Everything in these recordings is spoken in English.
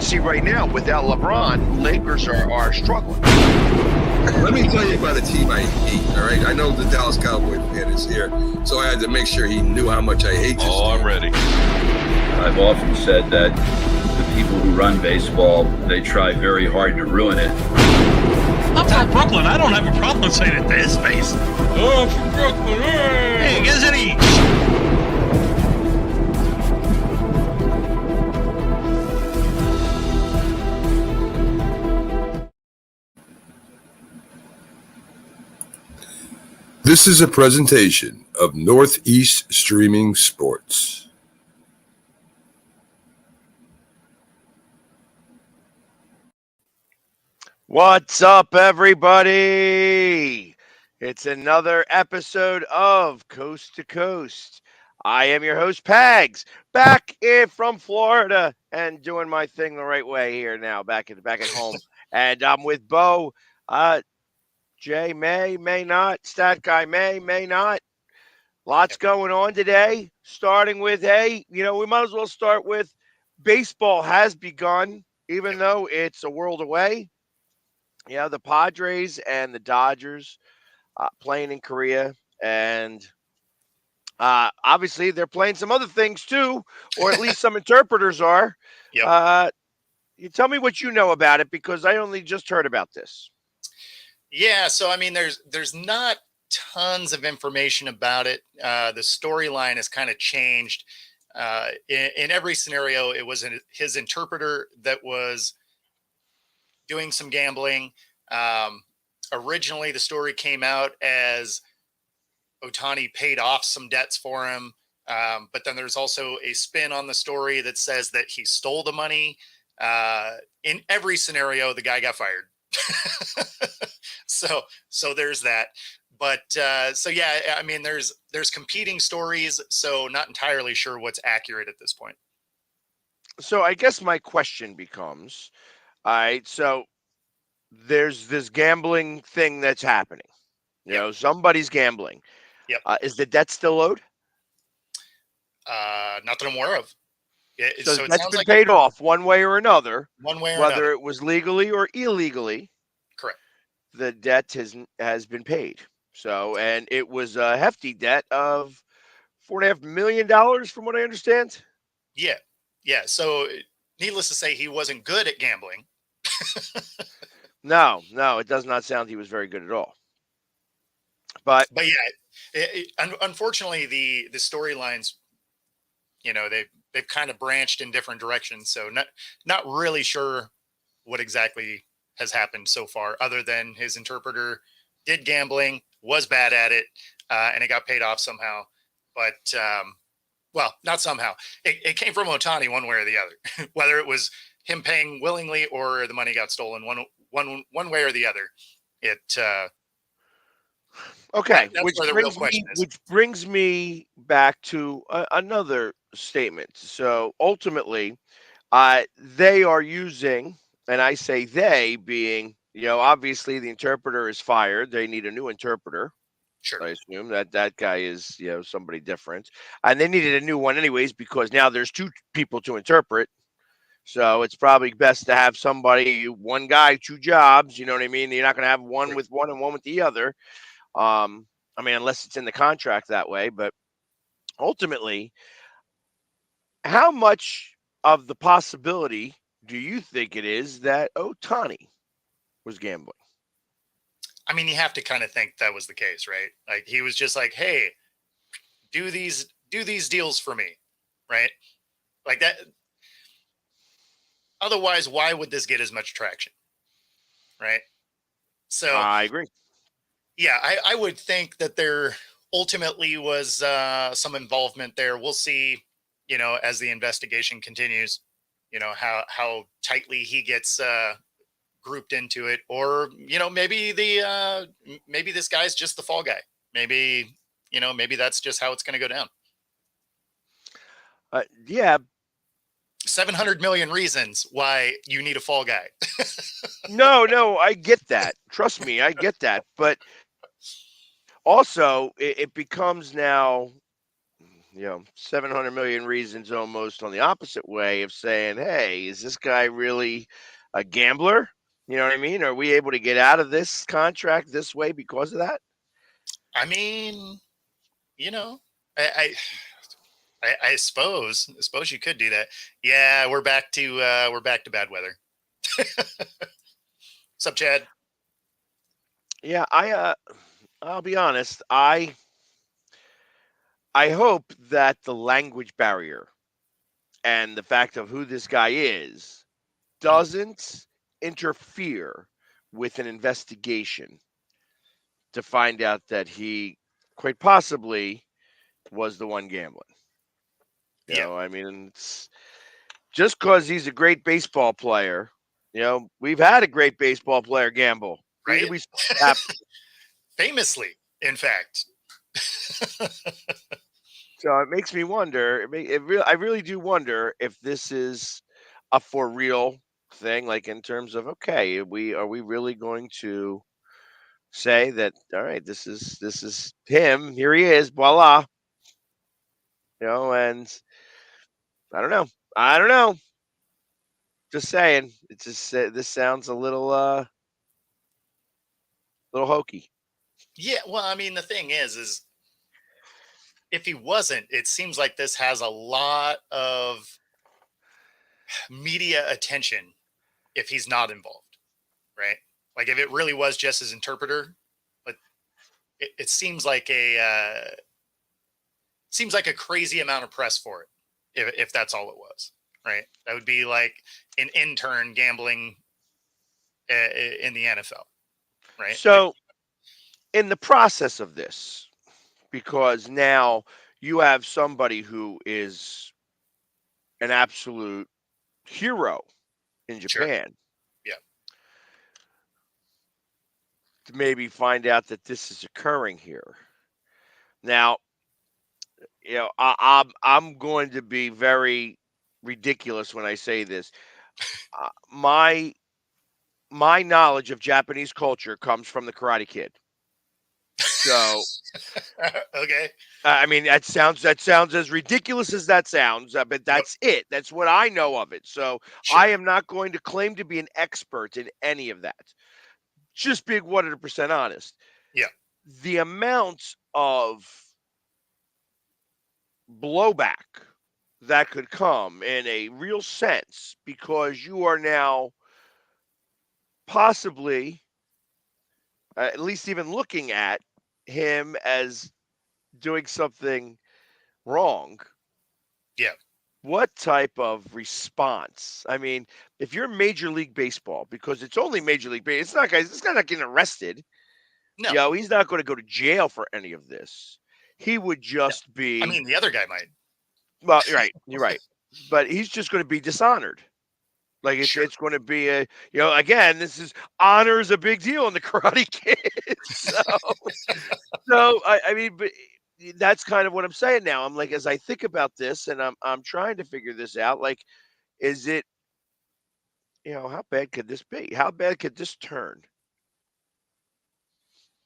see right now, without LeBron, Lakers are struggling. Let me tell you about a team I hate, all right? I know the Dallas Cowboy fan is here, so I had to make sure he knew how much I hate this team. I'm ready. I've often said that the people who run baseball, they try very hard to ruin it. I'm from Brooklyn. I don't have a problem saying it to his face. Oh, I'm from Brooklyn. Hey, guess any. This is a presentation of Northeast Streaming Sports. What's up, everybody? It's another episode of Coast to Coast. I am your host, Pags, back in from Florida and doing my thing the right way here now, back at home. And I'm with Bo. Jay may not. StatGuy may not. Lots going on today. Starting with, we might as well start with baseball has begun, even though it's a world away. Yeah, the Padres and the Dodgers playing in Korea. And obviously they're playing some other things too, or at least some interpreters are. Yep. You tell me what you know about it, because I only just heard about this. Yeah, so I mean, there's not tons of information about it. The storyline has kind of changed. In every scenario, it was his interpreter that was doing some gambling. Originally, the story came out as Ohtani paid off some debts for him, but then there's also a spin on the story that says that he stole the money. In every scenario, the guy got fired. So there's that. But so yeah, I mean, there's competing stories, so not entirely sure what's accurate at this point. So I guess my question becomes, all right, so there's this gambling thing that's happening. You know, somebody's gambling. Yep. Is the debt still owed? Not that I'm aware of. So that's been paid off one way or another. One way or whether another. It was legally or illegally. Correct. The debt has been paid. So, and it was a hefty debt of $4.5 million, from what I understand. Yeah. So, needless to say, he wasn't good at gambling. No, it does not sound he was very good at all. But yeah, unfortunately, the storylines, they've kind of branched in different directions. So, not really sure what exactly has happened so far, other than his interpreter did gambling, was bad at it, and it got paid off somehow. But, well, not somehow. It came from Ohtani one way or the other, whether it was him paying willingly or the money got stolen one way or the other. Okay, which brings me back to another statement. So ultimately, they are using, and I say they being, obviously the interpreter is fired. They need a new interpreter. Sure. I assume that guy is, somebody different. And they needed a new one anyways, because now there's two people to interpret. So it's probably best to have somebody, one guy, two jobs. You know what I mean? You're not going to have one with one and one with the other. I mean, unless it's in the contract that way. But ultimately, how much of the possibility do you think it is that Ohtani was gambling? I mean, you have to kind of think that was the case, right? Like, he was just like, hey, do these deals for me, right? Like that. Otherwise, why would this get as much traction, right? So I agree. Yeah, I would think that there ultimately was some involvement there. We'll see, as the investigation continues, how tightly he gets grouped into it, or maybe maybe this guy's just the fall guy. Maybe that's just how it's going to go down. Yeah. 700 million reasons why you need a fall guy. No, I get that. Trust me, I get that. But also, it becomes now, 700 million reasons almost on the opposite way of saying, hey, is this guy really a gambler? You know what I mean? Are we able to get out of this contract this way because of that? I mean, you know, I, I suppose you could do that. Yeah, we're back to bad weather. What's up, Chad? Yeah, I'll be honest. I hope that the language barrier and the fact of who this guy is doesn't interfere with an investigation to find out that he quite possibly was the one gambling. Yeah. I mean, it's just because he's a great baseball player. We've had a great baseball player gamble. Who Right. did we have? Famously, in fact. So it makes me wonder. I really do wonder if this is a for real thing. Like in terms of, okay, are we really going to say that? All right, this is him. Here he is. Voila. And I don't know. I don't know. Just saying. It's just this sounds a little hokey. Yeah, well, I mean, the thing is if he wasn't, it seems like this has a lot of media attention if he's not involved, right? Like if it really was just his interpreter, but it seems like a crazy amount of press for it if that's all it was, right? That would be like an intern gambling in the NFL, right? So in the process of this, because now you have somebody who is an absolute hero in Sure. Japan. Yeah. To maybe find out that this is occurring here. Now, I'm going to be very ridiculous when I say this. My knowledge of Japanese culture comes from the Karate Kid. So, Okay. I mean, that sounds as ridiculous as that sounds, but that's it. That's what I know of it. So Sure. I am not going to claim to be an expert in any of that. Just being 100% honest. Yeah. The amount of blowback that could come in a real sense because you are now possibly, at least even looking at him as doing something wrong. Yeah. What type of response? I mean, if you're Major League Baseball, because it's only Major League Baseball, this guy's not getting arrested. No. He's not going to go to jail for any of this. He would just be. I mean, the other guy might. Well, you're right. But he's just going to be dishonored. Like Sure. it's going to be again, this is honor is a big deal in the Karate Kid. So I mean, but that's kind of what I'm saying now. I'm like, as I think about this, and I'm trying to figure this out. Like, is it, how bad could this be? How bad could this turn?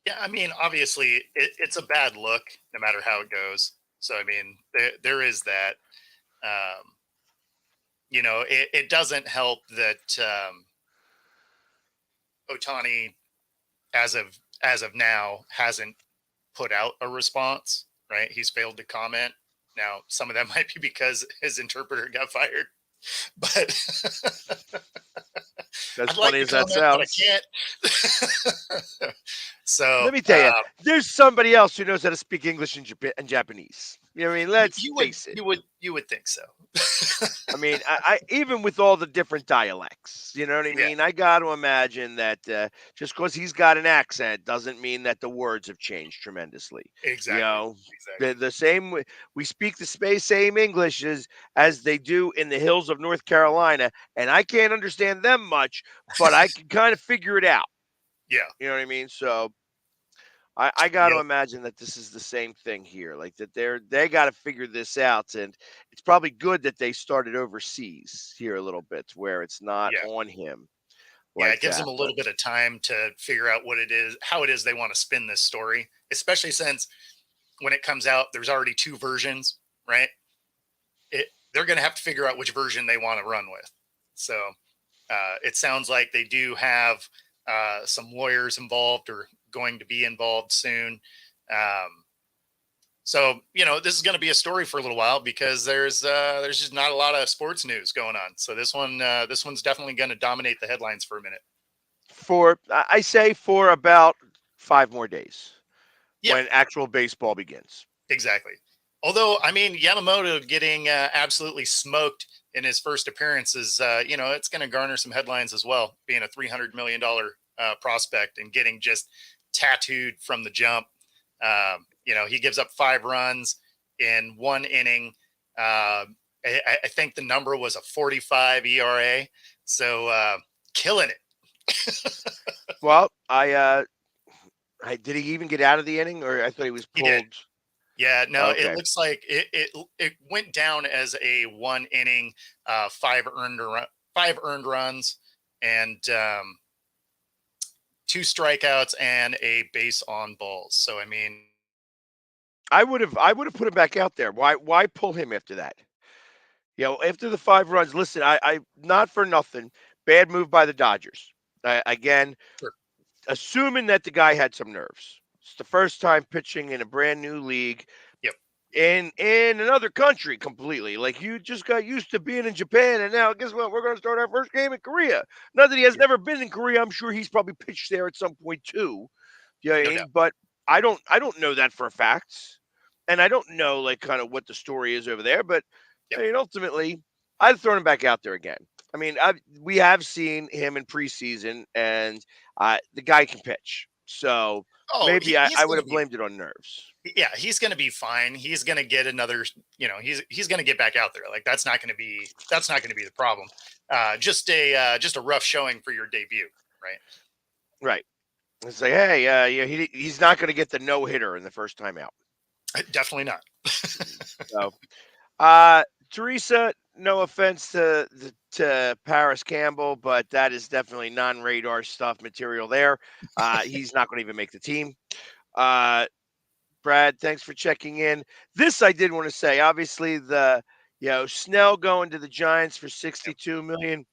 Yeah, I mean, obviously, it's a bad look no matter how it goes. So, I mean, there is that. It doesn't help that Otani, as of now, hasn't put out a response. Right, he's failed to comment. Now, some of that might be because his interpreter got fired, but as funny as that sounds, I can't. So let me tell you, there's somebody else who knows how to speak English and Japanese. You know what I mean? Let's face it. You would think so. I mean, I even with all the different dialects, you know what I mean? I got to imagine that just because he's got an accent doesn't mean that the words have changed tremendously. Exactly. Exactly. The same we speak the same English as they do in the hills of North Carolina, and I can't understand them much, but I can kind of figure it out. Yeah. You know what I mean? So I got to imagine that this is the same thing here, like that they got to figure this out, and it's probably good that they started overseas here a little bit, where it's not on him. It gives them a little bit of time to figure out what it is, how it is they want to spin this story, especially since when it comes out, there's already two versions, right? They're going to have to figure out which version they want to run with. So it sounds like they do have some lawyers involved or going to be involved soon. So, this is going to be a story for a little while because there's just not a lot of sports news going on. So this one's definitely going to dominate the headlines for a minute. I say for about 5 more days Yeah. when actual baseball begins. Exactly. Although, I mean, Yamamoto getting absolutely smoked in his first appearance is, it's going to garner some headlines as well, being a $300 million prospect and getting just tattooed from the jump. He gives up 5 runs in 1 inning. I think the number was a 45 ERA. So killing it. Well, did he even get out of the inning, or I thought he was pulled? He did. Yeah, no, Okay. It looks like it went down as a 1 inning, 5 earned runs, and 2 strikeouts and a base on balls. So I mean, I would have put him back out there. Why pull him after that? After the 5 runs. Listen, I not for nothing. Bad move by the Dodgers. Again, sure. Assuming that the guy had some nerves. It's the first time pitching in a brand new league. Yep. In another country completely. Like, you just got used to being in Japan, and now guess what? We're going to start our first game in Korea. Not that he has never been in Korea. I'm sure he's probably pitched there at some point too. No doubt. But I don't know that for a fact. And I don't know, like, kind of what the story is over there. But Yep. I mean, ultimately, I'd throw him back out there again. I mean, we have seen him in preseason, and the guy can pitch. So maybe I would have blamed it on nerves. Yeah, he's going to be fine. He's going to get another. He's going to get back out there. Like, that's not going to be the problem. Just a rough showing for your debut, right? Right. It's like, hey, he's not going to get the no hitter in the first time out. Definitely not. So, Teresa, no offense to Paris Campbell, but that is definitely non-radar stuff material there. He's not going to even make the team. Brad, thanks for checking in. This I did want to say. Obviously, Snell going to the Giants for $62 million.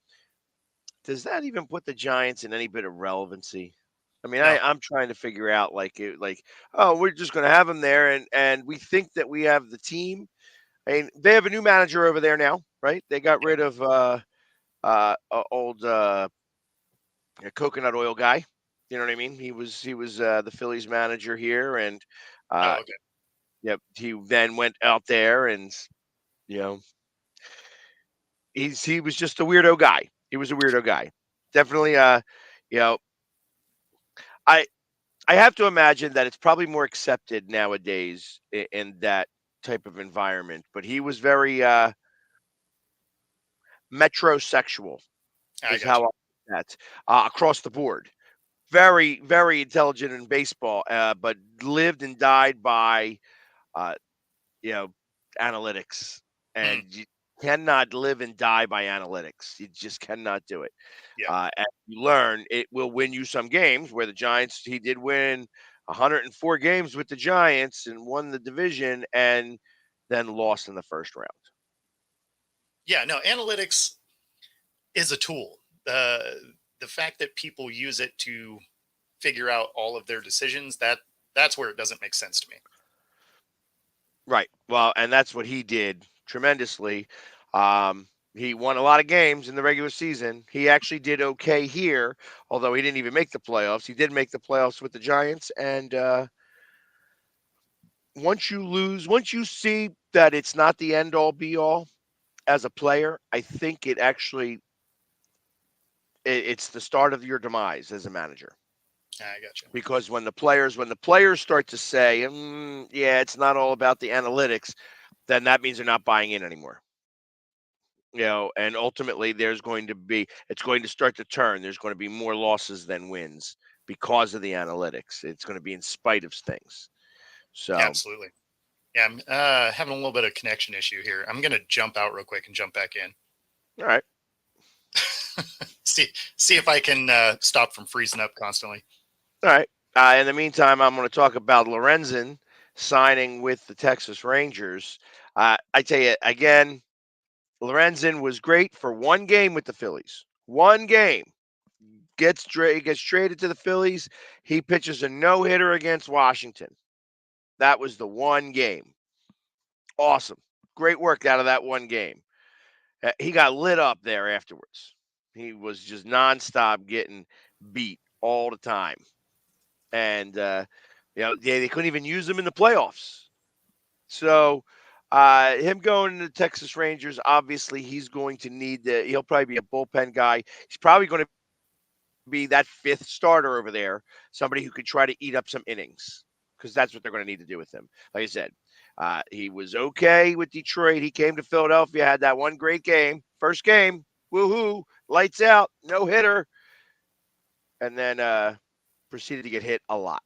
Does that even put the Giants in any bit of relevancy? I mean, No. I'm trying to figure out, we're just going to have him there, and we think that we have the team. I mean, they have a new manager over there now, right? They got rid of old coconut oil guy. You know what I mean? He was the Phillies manager here, and Okay. yep, he then went out there, and he was just a weirdo guy. He was a weirdo guy. Definitely, I have to imagine that it's probably more accepted nowadays in that type of environment. But he was very metrosexual, is how I put that, across the board. Very, very intelligent in baseball, but lived and died by, analytics. And you cannot live and die by analytics. You just cannot do it. Yeah. And you learn it will win you some games where the Giants, he did win 104 games with the Giants and won the division and then lost in the first round. Yeah, no, analytics is a tool. The fact that people use it to figure out all of their decisions, that's where it doesn't make sense to me. Right. Well, and that's what he did tremendously. He won a lot of games in the regular season. He actually did okay here, although he didn't even make the playoffs. He did make the playoffs with the Giants. And once you see that it's not the end all be all as a player, I think it's the start of your demise as a manager. I got you. Because when the players start to say, yeah, it's not all about the analytics, then that means they're not buying in anymore. And ultimately it's going to start to turn. There's going to be more losses than wins because of the analytics. It's going to be in spite of things. So yeah, absolutely. Yeah, I'm having a little bit of connection issue here. I'm going to jump out real quick and jump back in. All right. see if I can stop from freezing up constantly. All right. In the meantime, I'm going to talk about Lorenzen signing with the Texas Rangers. I tell you again, Lorenzen was great for one game with the Phillies. One game. Gets traded to the Phillies. He pitches a no-hitter against Washington. That was the one game. Awesome. Great work out of that one game. He got lit up there afterwards. He was just nonstop getting beat all the time. And, they couldn't even use him in the playoffs. So, him going to the Texas Rangers, obviously he's going to he'll probably be a bullpen guy. He's probably going to be that fifth starter over there, somebody who could try to eat up some innings because that's what they're going to need to do with him. Like I said, he was okay with Detroit. He came to Philadelphia, had that one great game, first game, woohoo, lights out, no hitter, and then proceeded to get hit a lot.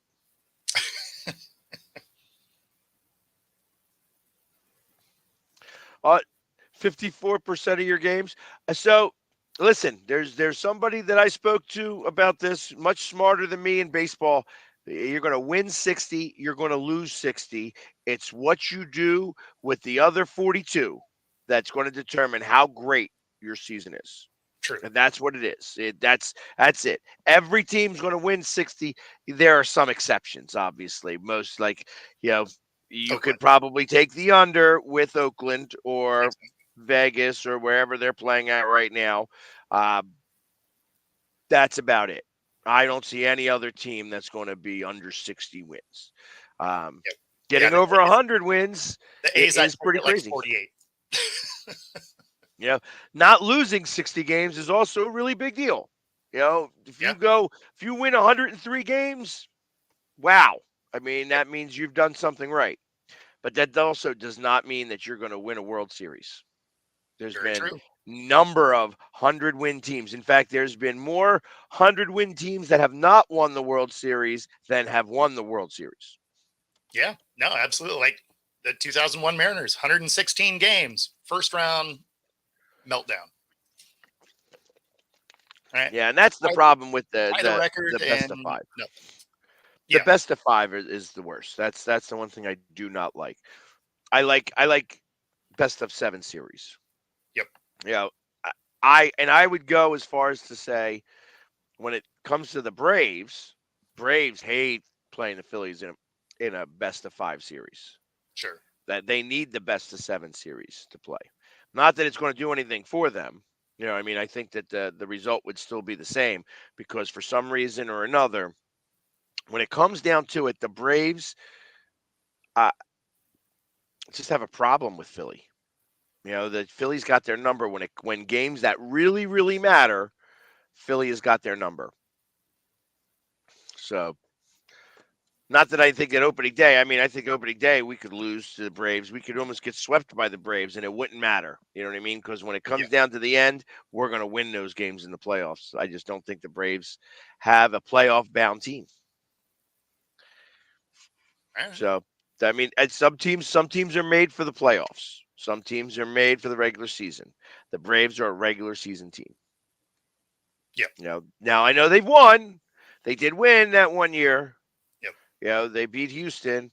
54% of your games. So listen, there's somebody that I spoke to about this, much smarter than me in baseball. You're going to win 60, you're going to lose 60. It's what you do with the other 42 that's going to determine how great your season is. True. And that's what it is. That's it. Every team's going to win 60. There are some exceptions, obviously. Most you Oakland. could probably take the under with Oakland or Vegas or wherever they're playing at right now. That's about it. I don't see any other team that's going to be under 60 wins. Getting over 100 wins the A's is pretty crazy. 48. Not losing 60 games is also a really big deal. If you win 103 games, wow. I mean, that means you've done something right. But that also does not mean that you're going to win a World Series. There's Very been true. number of 100-win teams. In fact, there's been more 100-win teams that have not won the World Series than have won the World Series. Yeah, no, absolutely. Like the 2001 Mariners, 116 games, first round meltdown. Right? Yeah, and that's the problem with the record best of five. No. The best of five is the worst. That's the one thing I do not like. I like best of 7 series. Yep. I would go as far as to say when it comes to the Braves hate playing the Phillies in a best of 5 series. Sure. That they need the best of 7 series to play. Not that it's going to do anything for them. I think that the result would still be the same because for some reason or another, when it comes down to it, the Braves just have a problem with Philly. The Phillies got their number when games that really, really matter, Philly has got their number. So, not that I think at opening day. I think opening day we could lose to the Braves. We could almost get swept by the Braves, and it wouldn't matter. You know what I mean? Because when it comes down to the end, we're going to win those games in the playoffs. I just don't think the Braves have a playoff-bound team. So, some teams are made for the playoffs. Some teams are made for the regular season. The Braves are a regular season team. Yeah. Now I know they've won. They did win that one year. Yep. They beat Houston,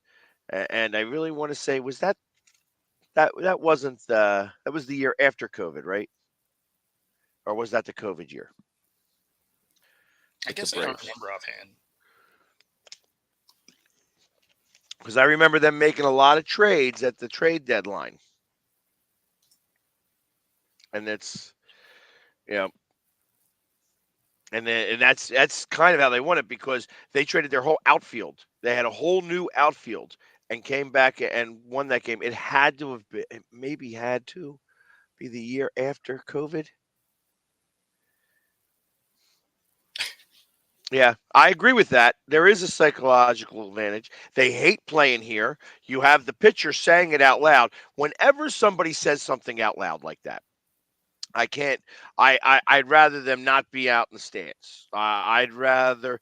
and I really want to say was that wasn't that was the year after COVID, right? Or was that the COVID year? I guess I don't remember offhand. Because I remember them making a lot of trades at the trade deadline. And it's, and that's kind of how they won it because they traded their whole outfield. They had a whole new outfield and came back and won that game. It had to have been, it maybe had to be the year after COVID. Yeah, I agree with that. There is a psychological advantage. They hate playing here. You have the pitcher saying it out loud. Whenever somebody says something out loud like that, I can't. I'd rather them not be out in the stands. I'd rather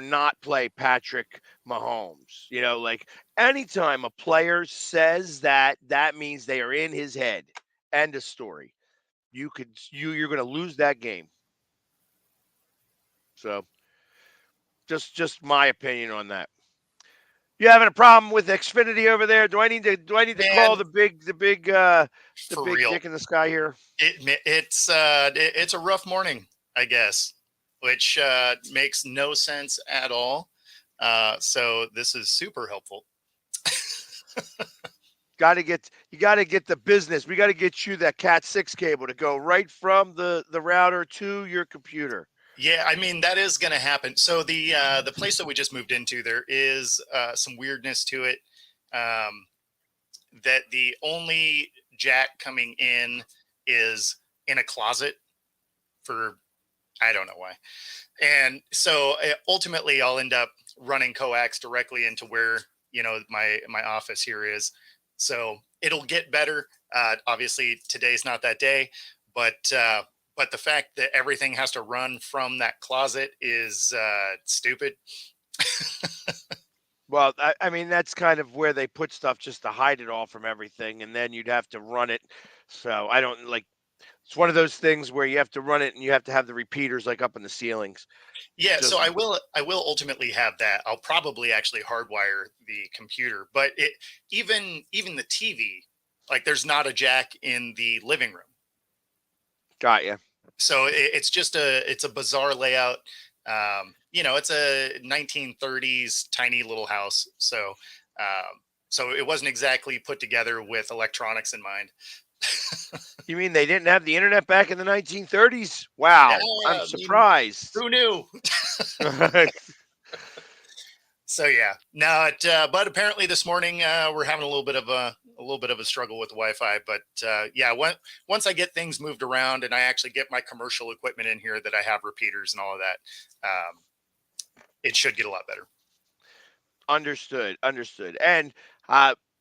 not play Patrick Mahomes. Like anytime a player says that, that means they are in his head. End of story. You're going to lose that game. So, just my opinion on that. You having a problem with Xfinity over there? Do I need to call Man, the big for real. dick in the sky here? It's a rough morning, I guess, which makes no sense at all. So this is super helpful. You got to get the business. We got to get you that Cat 6 cable to go right from the router to your computer. Yeah, I mean that is going to happen. So the place that we just moved into, there is some weirdness to it. That the only jack coming in is in a closet for I don't know why. And so ultimately I'll end up running coax directly into where, my office here is. So it'll get better. Obviously today's not that day, but the fact that everything has to run from that closet is stupid. Well, I mean, that's kind of where they put stuff just to hide it all from everything, and then you'd have to run it. So I don't like. It's one of those things where you have to run it, and you have to have the repeaters like up in the ceilings. Yeah, Just so I will ultimately have that. I'll probably actually hardwire the computer, but even the TV, like there's not a jack in the living room. got you. So it's just it's a bizarre layout. It's a 1930s tiny little house. So so it wasn't exactly put together with electronics in mind. You mean they didn't have the internet back in the 1930s? Wow, Yeah, I'm surprised. Who knew? So yeah, no, but apparently this morning we're having a little bit of a struggle with Wi-Fi. But yeah, once I get things moved around and I actually get my commercial equipment in here that I have repeaters and all of that, it should get a lot better. Understood. And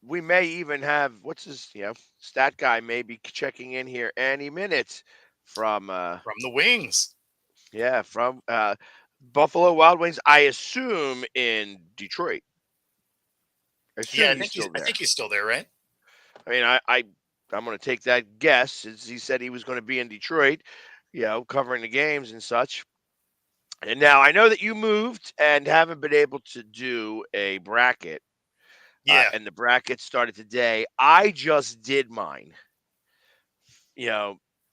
we may even have stat guy may be checking in here any minute from the wings. Yeah, from Buffalo Wild Wings, I assume in Detroit. I think he's still there, right? I mean, I'm going to take that guess, as he said he was going to be in Detroit, covering the games and such. And now I know that you moved and haven't been able to do a bracket. Yeah. And the bracket started today. I just did mine,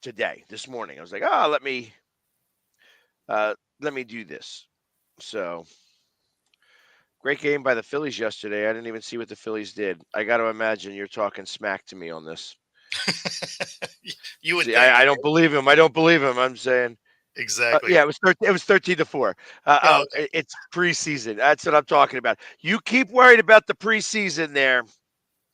today, this morning. I was like, let me do this. So great game by the Phillies yesterday. I didn't even see what the Phillies did. I got to imagine you're talking smack to me on this. You would. See, I don't believe him. I'm saying exactly. yeah, it was 13-4. Okay. It's preseason. That's what I'm talking about. You keep worried about the preseason there.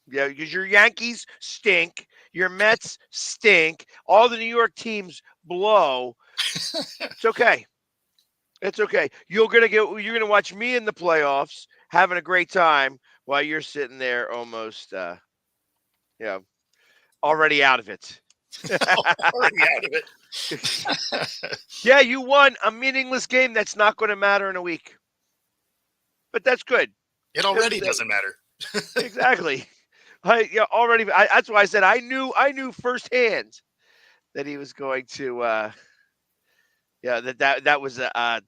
Yeah, because your Yankees stink, your Mets stink, all the New York teams blow. It's okay. It's okay. You're gonna watch me in the playoffs having a great time while you're sitting there almost already out of it. Already out of it. Yeah, you won a meaningless game that's not going to matter in a week. But that's good. It already doesn't matter. Exactly. That's why I said I knew firsthand that he was going to that was a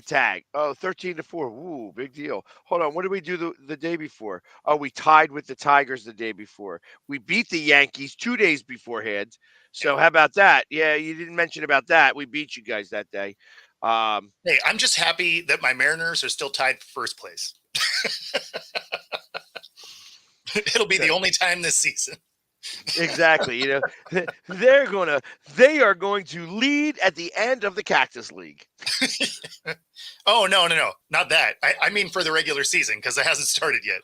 tag. Oh, 13-4. Ooh, big deal. Hold on. What did we do the day before? Oh, we tied with the Tigers the day before. We beat the Yankees 2 days beforehand. So how about that? Yeah, you didn't mention about that. We beat you guys that day. Hey, I'm just happy that my Mariners are still tied for first place. It'll be the only time this season. Exactly. They are going to lead at the end of the Cactus League. Oh, no, not that. I mean for the regular season, because it hasn't started yet.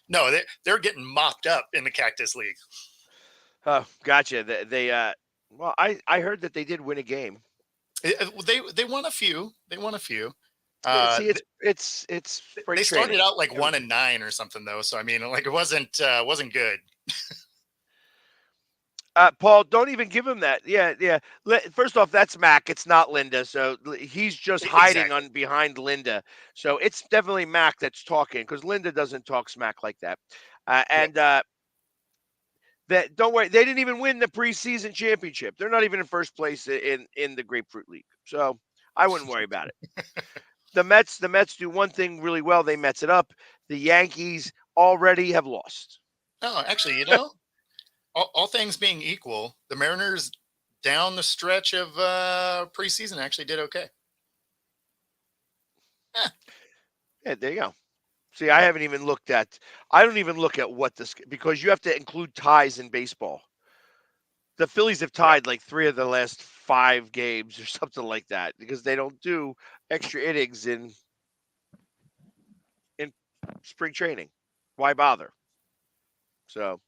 No, they're getting mopped up in the Cactus League. Oh, gotcha. Well, I heard that they did win a game. They won a few. See, it's they started out like 1-9 or something though. So I mean, like it wasn't good. Paul, don't even give him that. Yeah. First off, that's Mac. It's not Linda. So he's just hiding behind Linda. So it's definitely Mac that's talking because Linda doesn't talk smack like that. Don't worry, they didn't even win the preseason championship. They're not even in first place in the Grapefruit League. So I wouldn't worry about it. the Mets do one thing really well. They Mets it up. The Yankees already have lost. Oh, actually, all things being equal, the Mariners down the stretch of preseason actually did okay. Yeah, there you go. See, I haven't even looked at. I don't even look at what this because you have to include ties in baseball. The Phillies have Yep. tied like 3 of the last 5 games or something like that because they don't do extra innings in spring training. Why bother? So,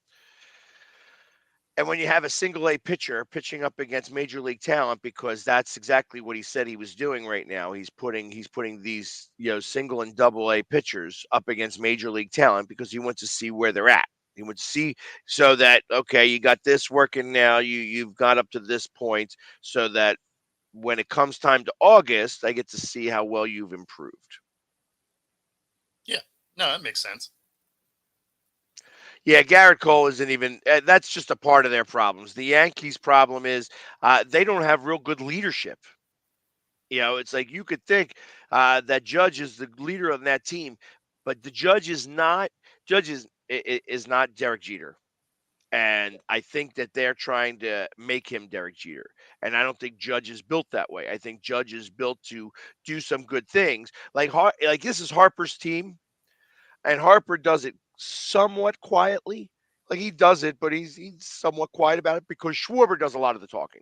and when you have a single A pitcher pitching up against major league talent, because that's exactly what he said he was doing right now. He's putting these single and double A pitchers up against major league talent because he wants to see where they're at. He wants to see so that okay, you got this working now. You've got up to this point so that when it comes time to August, I get to see how well you've improved. Yeah. No, that makes sense. Yeah, Garrett Cole isn't even. That's just a part of their problems. The Yankees' problem is they don't have real good leadership. It's like you could think that Judge is the leader of that team, but the Judge is not. Judge is not Derek Jeter, and I think that they're trying to make him Derek Jeter, and I don't think Judge is built that way. I think Judge is built to do some good things. Like this is Harper's team. And Harper does it somewhat quietly. Like he does it, but he's somewhat quiet about it because Schwarber does a lot of the talking.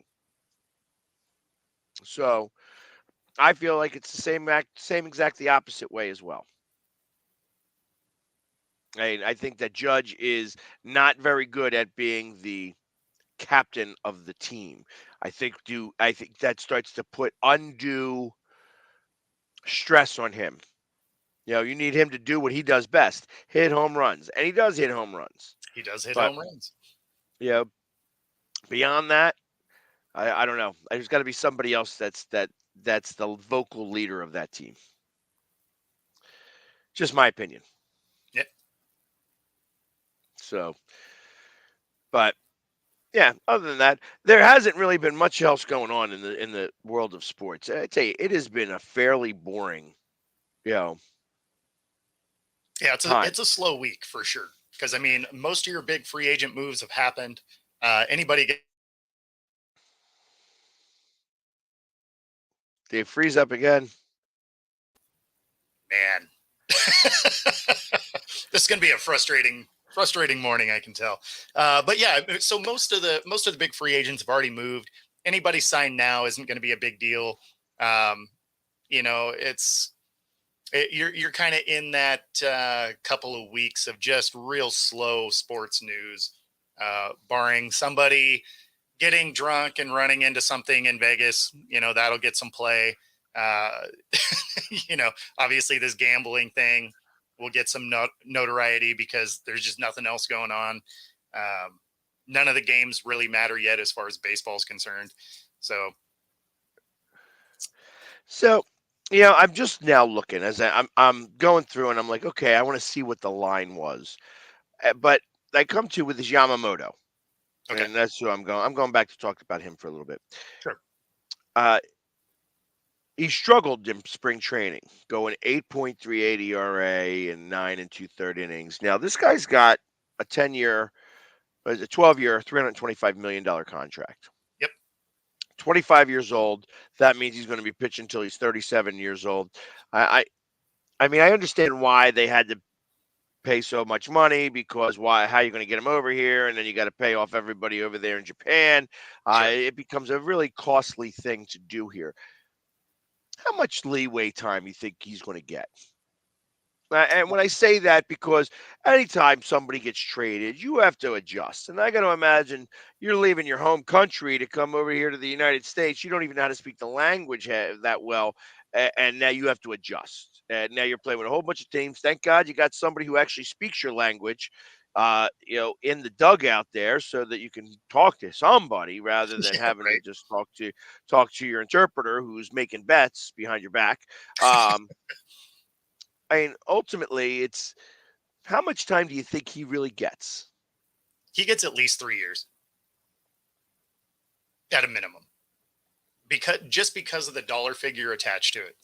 So I feel like it's the same exact the opposite way as well. I think that Judge is not very good at being the captain of the team. I think that starts to put undue stress on him. You need him to do what he does best, hit home runs, and he does hit home runs. He does hit But home runs. you beyond that, I don't know. There's got to be somebody else that's the vocal leader of that team. Just my opinion. Yeah. So, but yeah, other than that, there hasn't really been much else going on in the world of sports. I tell you, it has been a fairly boring, you know, Yeah, time. it's a slow week for sure. Because I mean, most of your big free agent moves have happened. Anybody get They freeze up again. man. This is going to be a frustrating morning, I can tell. But yeah, so most of the big free agents have already moved. Anybody signed now isn't going to be a big deal. Um, you're kind of in that couple of weeks of just real slow sports news, barring somebody getting drunk and running into something in Vegas. That'll get some play. Uh, obviously this gambling thing will get some notoriety because there's just nothing else going on. None of the games really matter yet as far as baseball is concerned. So, I'm just now looking as I'm going through and I'm like, okay, I want to see what the line was. But I come to with this Yamamoto, Okay. and that's who I'm going. I'm going back to talk about him for a little bit. Sure. Uh, he struggled in spring training, going 8.38 ERA and 9 and 2/3 innings. Now this guy's got a 10-year, a 12-year, $325 million contract. Yep. 25 years old. That means he's going to be pitching until he's 37 years old. I mean, I understand why they had to pay so much money because how are you going to get him over here? And then you got to pay off everybody over there in Japan. Sure. It becomes a really costly thing to do here. How much leeway time you think he's going to get? And when I say that, because anytime somebody gets traded, you have to adjust. And I got to imagine you're leaving your home country to come over here to the United States. You don't even know how to speak the language that well. And now you have to adjust. And now you're playing with a whole bunch of teams. Thank God you got somebody who actually speaks your language, in the dugout there so that you can talk to somebody rather than Yeah, having to right. just talk to your interpreter who's making bets behind your back. I mean, ultimately, it's how much time do you think he really gets? He gets at least 3 years at a minimum because of the dollar figure attached to it.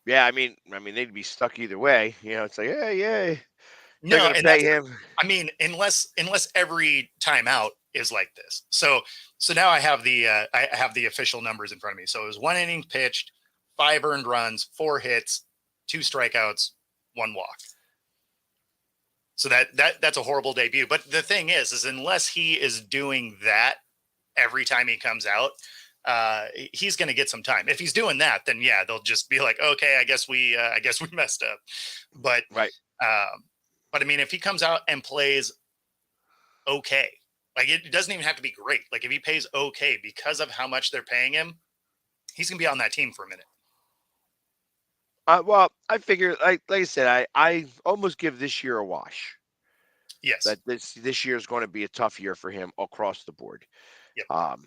Yeah, I mean, they'd be stuck either way. It's like, yeah, they're No, gonna and pay that's him. I mean, unless every timeout is like this. So now I have the official numbers in front of me. So it was 1 inning pitched, 5 earned runs, 4 hits, 2 strikeouts, 1 walk. So that's a horrible debut. But the thing is unless he is doing that every time he comes out, he's going to get some time. If he's doing that, then yeah, they'll just be like, okay, I guess we messed up. But Right. but I mean, if he comes out and plays okay, like it doesn't even have to be great. Like if he plays okay because of how much they're paying him, he's gonna be on that team for a minute. Well, I figure, like I said, I almost give this year a wash. Yes. That this year is going to be a tough year for him across the board. Yep.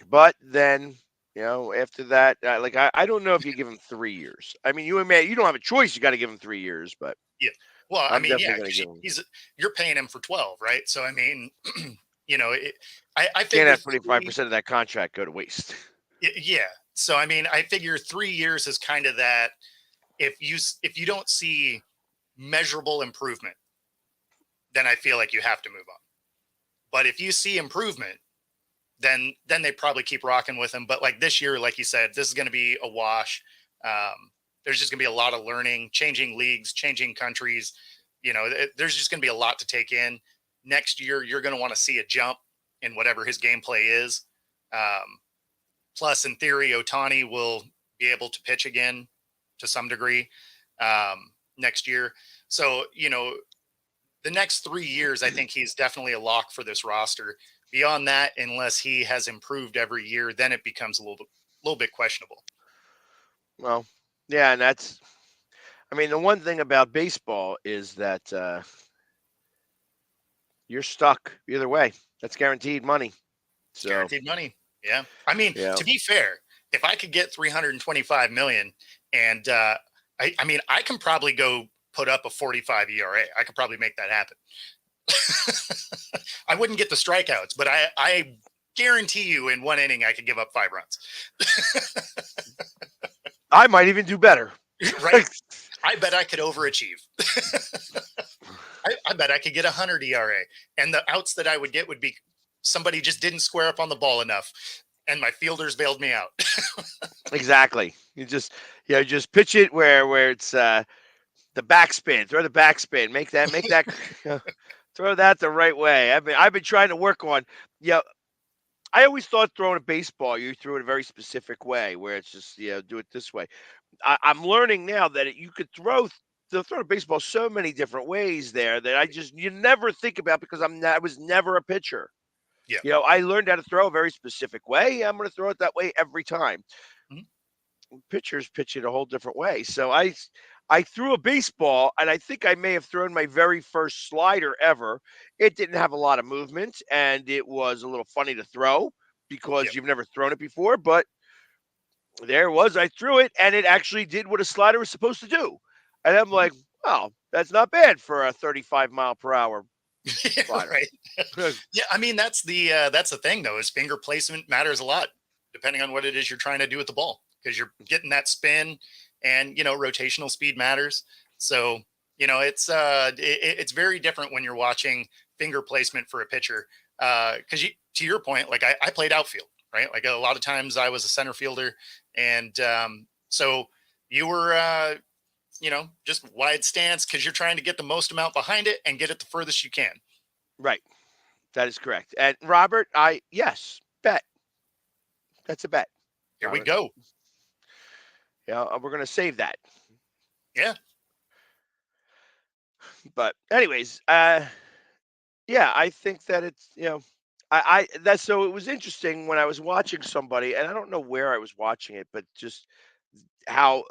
But then, after that, I don't know if you give him 3 years. I mean, you don't have a choice. You got to give him 3 years, but Yeah. Well, I I'm mean, definitely yeah, going to 'cause give him. you're paying him for 12, right? So I mean, I Can't figure have 25% of that contract go to waste. yeah. So I mean, I figure 3 years is kind of that. If you don't see measurable improvement, then I feel like you have to move on. But if you see improvement, then they probably keep rocking with him. But like this year, like you said, this is going to be a wash. There's just going to be a lot of learning, changing leagues, changing countries. There's just going to be a lot to take in. Next year, you're going to want to see a jump in whatever his gameplay is. Plus, in theory, Ohtani will be able to pitch again to some degree next year. So, the next 3 years, I think he's definitely a lock for this roster. Beyond that, unless he has improved every year, then it becomes a little bit questionable. Well, yeah, and the one thing about baseball is that you're stuck either way. That's guaranteed money. So, Guaranteed money. Yeah. I mean, yeah. to be fair, if I could get 325 million and I can probably go put up a 45 ERA. I could probably make that happen. I wouldn't get the strikeouts, but I guarantee you in 1 inning, I could give up 5 runs. I might even do better. Right. I bet I could overachieve. I bet I could get 100 ERA. And the outs that I would get would be somebody just didn't square up on the ball enough. And my fielders bailed me out. Exactly. You just pitch it where it's the backspin. Throw the backspin. Make that throw that the right way. I've been trying to work on. I always thought throwing a baseball, you threw it a very specific way, where it's just do it this way. I'm learning now that you could throw a baseball so many different ways there that you never think about because I was never a pitcher. Yeah. I learned how to throw a very specific way. I'm going to throw it that way every time. Mm-hmm. Pitchers pitch it a whole different way. So I threw a baseball, and I think I may have thrown my very first slider ever. It didn't have a lot of movement, and it was a little funny to throw because you've never thrown it before. But there it was. I threw it, and it actually did what a slider was supposed to do. And I'm like, wow, that's not bad for a 35-mile-per-hour slider. Right. Yeah, I mean that's the thing though, is finger placement matters a lot depending on what it is you're trying to do with the ball, because you're getting that spin, and rotational speed matters. So it's very different when you're watching finger placement for a pitcher, because to your point, like I played outfield, right? Like a lot of times I was a center fielder, and so you were just wide stance because you're trying to get the most amount behind it and get it the furthest you can. Right. That is correct. And Robert, yes, bet. That's a bet. Here Robert. We go. Yeah, we're going to save that. Yeah. But anyways, yeah, I think that it's, so it was interesting when I was watching somebody, and I don't know where I was watching it, but just how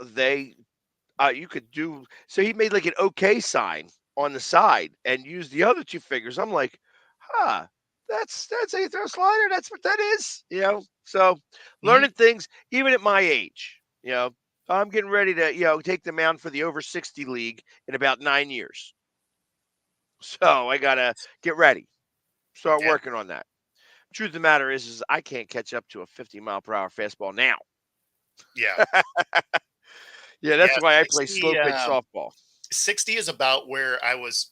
you could do, so he made like an okay sign on the side and used the other 2 fingers. I'm like, that's how you throw a slider. That's what that is, So learning things, even at my age, I'm getting ready to, take the mound for the over 60 league in about 9 years. So I gotta get ready, start working on that. Truth of the matter is I can't catch up to a 50-mile-per-hour fastball now. Yeah. Yeah, that's why I play 60, slow pitch softball. 60 is about where I was.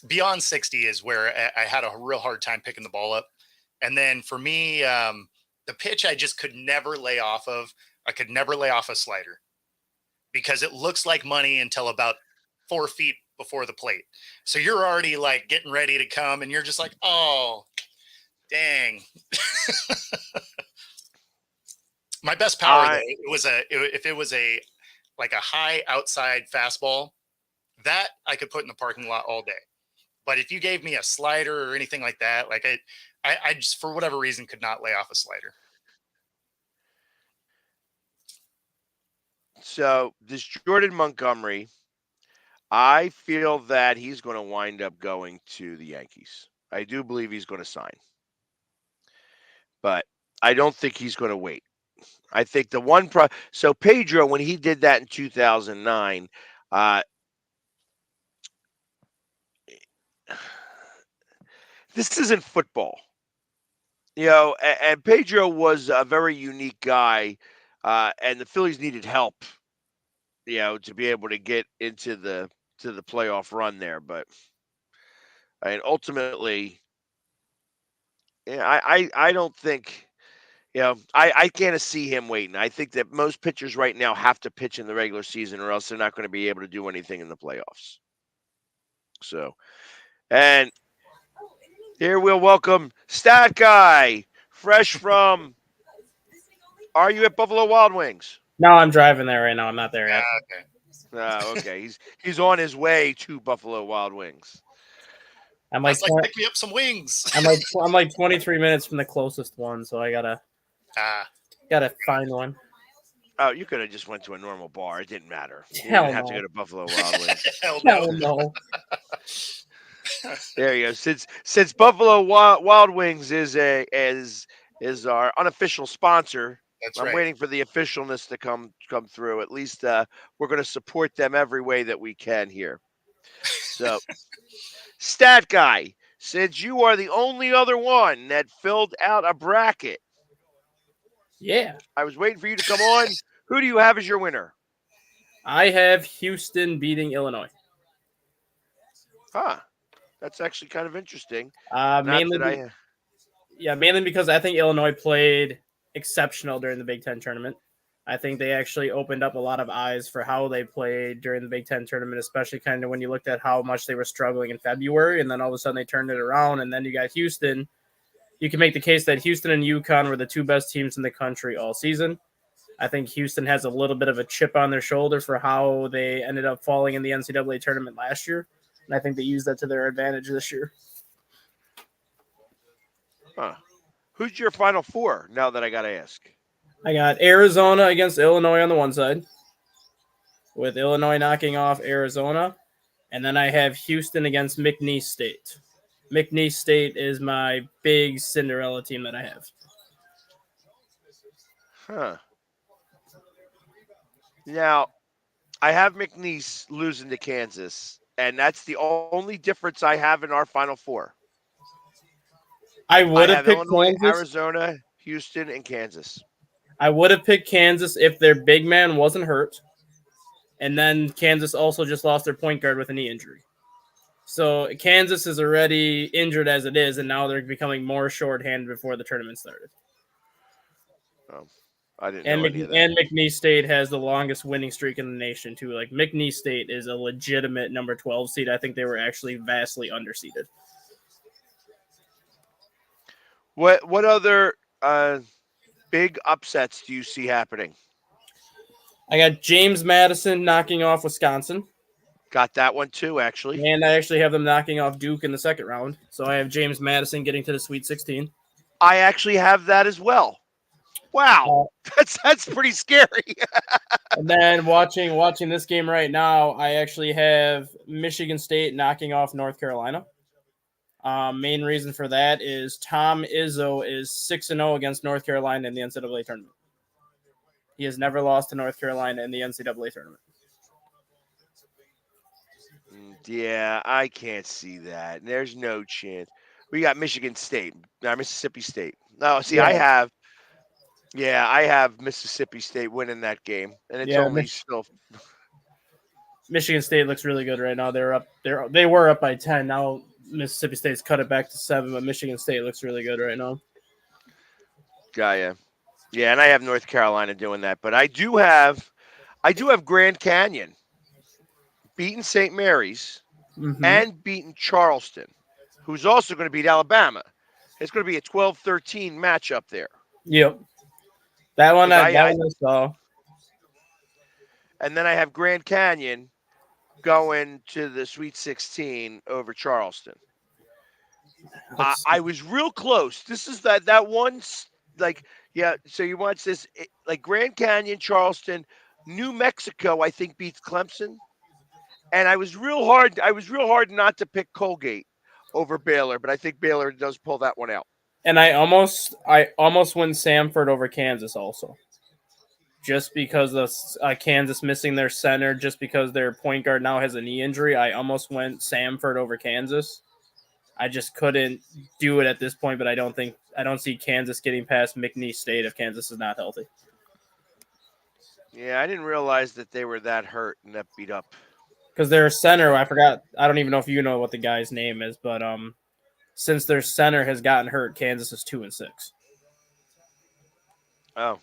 Beyond 60 is where I had a real hard time picking the ball up. And then for me, the pitch I just could never lay off of. I could never lay off a slider because it looks like money until about 4 feet before the plate. So you're already like getting ready to come and you're just like, oh, dang. My best power though, if it was a like a high outside fastball, that I could put in the parking lot all day. But if you gave me a slider or anything like that, like I just for whatever reason could not lay off a slider. So this Jordan Montgomery, I feel that he's going to wind up going to the Yankees. I do believe he's going to sign, but I don't think he's going to wait. I think the one so Pedro, when he did that in 2009, this isn't football, and Pedro was a very unique guy, and the Phillies needed help, to be able to get into the playoff run there. But ultimately, I don't think. I can't see him waiting. I think that most pitchers right now have to pitch in the regular season, or else they're not going to be able to do anything in the playoffs. So, and here we'll welcome StatGuy, fresh from. Are you at Buffalo Wild Wings? No, I'm driving there right now. I'm not there yet. Okay. Okay. He's on his way to Buffalo Wild Wings. I'm like, pick me up some wings. I'm like 23 minutes from the closest one, so I gotta find one. Oh, you could have just went to a normal bar. It didn't matter. You Hell didn't have to no. go to Buffalo Wild Wings. Hell Hell no. no. There you go. Since Buffalo Wild Wings is our unofficial sponsor, That's I'm right. waiting for the officialness to come through. At least we're going to support them every way that we can here. So, StatGuy, since you are the only other one that filled out a bracket, Yeah. I was waiting for you to come on. Who do you have as your winner? I have Houston beating Illinois. Huh. That's actually kind of interesting. Mainly because I think Illinois played exceptional during the Big Ten tournament. I think they actually opened up a lot of eyes for how they played during the Big Ten tournament, especially kind of when you looked at how much they were struggling in February, and then all of a sudden they turned it around, and then you got Houston. You can make the case that Houston and UConn were the two best teams in the country all season. I think Houston has a little bit of a chip on their shoulder for how they ended up falling in the NCAA tournament last year, and I think they used that to their advantage this year. Huh. Who's your Final Four, now that I got to ask? I got Arizona against Illinois on the one side, with Illinois knocking off Arizona. And then I have Houston against McNeese State. McNeese State is my big Cinderella team that I have. Huh. Now, I have McNeese losing to Kansas, and that's the only difference I have in our Final Four. I would have picked Illinois, Kansas. Arizona, Houston, and Kansas. I would have picked Kansas if their big man wasn't hurt. And then Kansas also just lost their point guard with a knee injury. So Kansas is already injured as it is, and now they're becoming more shorthanded before the tournament started. Oh, I didn't know any of that. And McNeese State has the longest winning streak in the nation, too. Like, McNeese State is a legitimate number 12 seed. I think they were actually vastly underseeded. What other big upsets do you see happening? I got James Madison knocking off Wisconsin. Got that one too, actually. And I actually have them knocking off Duke in the second round. So I have James Madison getting to the Sweet 16. I actually have that as well. Wow, that's pretty scary. And then watching this game right now, I actually have Michigan State knocking off North Carolina. Main reason for that is Tom Izzo is 6-0 against North Carolina in the NCAA tournament. He has never lost to North Carolina in the NCAA tournament. Yeah, I can't see that. There's no chance. We got Michigan State, Mississippi State. No, see, yeah. Yeah, I have Mississippi State winning that game, and it's only still. Michigan State looks really good right now. They were up by 10. Now Mississippi State's cut it back to 7, but Michigan State looks really good right now. Yeah, and I have North Carolina doing that, but I do have Grand Canyon beating St. Mary's and beating Charleston, who's also going to beat Alabama. It's going to be a 12-13 matchup there. Yep. That one I saw. And then I have Grand Canyon going to the Sweet 16 over Charleston. I was real close. This is that one, so you watch this, like Grand Canyon, Charleston, New Mexico, I think beats Clemson. And I was real hard not to pick Colgate over Baylor, but I think Baylor does pull that one out. And I almost went Samford over Kansas also. Just because of Kansas missing their center, just because their point guard now has a knee injury, I almost went Samford over Kansas. I just couldn't do it at this point, but I don't see Kansas getting past McNeese State if Kansas is not healthy. Yeah, I didn't realize that they were that hurt and that beat up. Because their center, I forgot. I don't even know if you know what the guy's name is, but since their center has gotten hurt, Kansas is 2-6. Oh.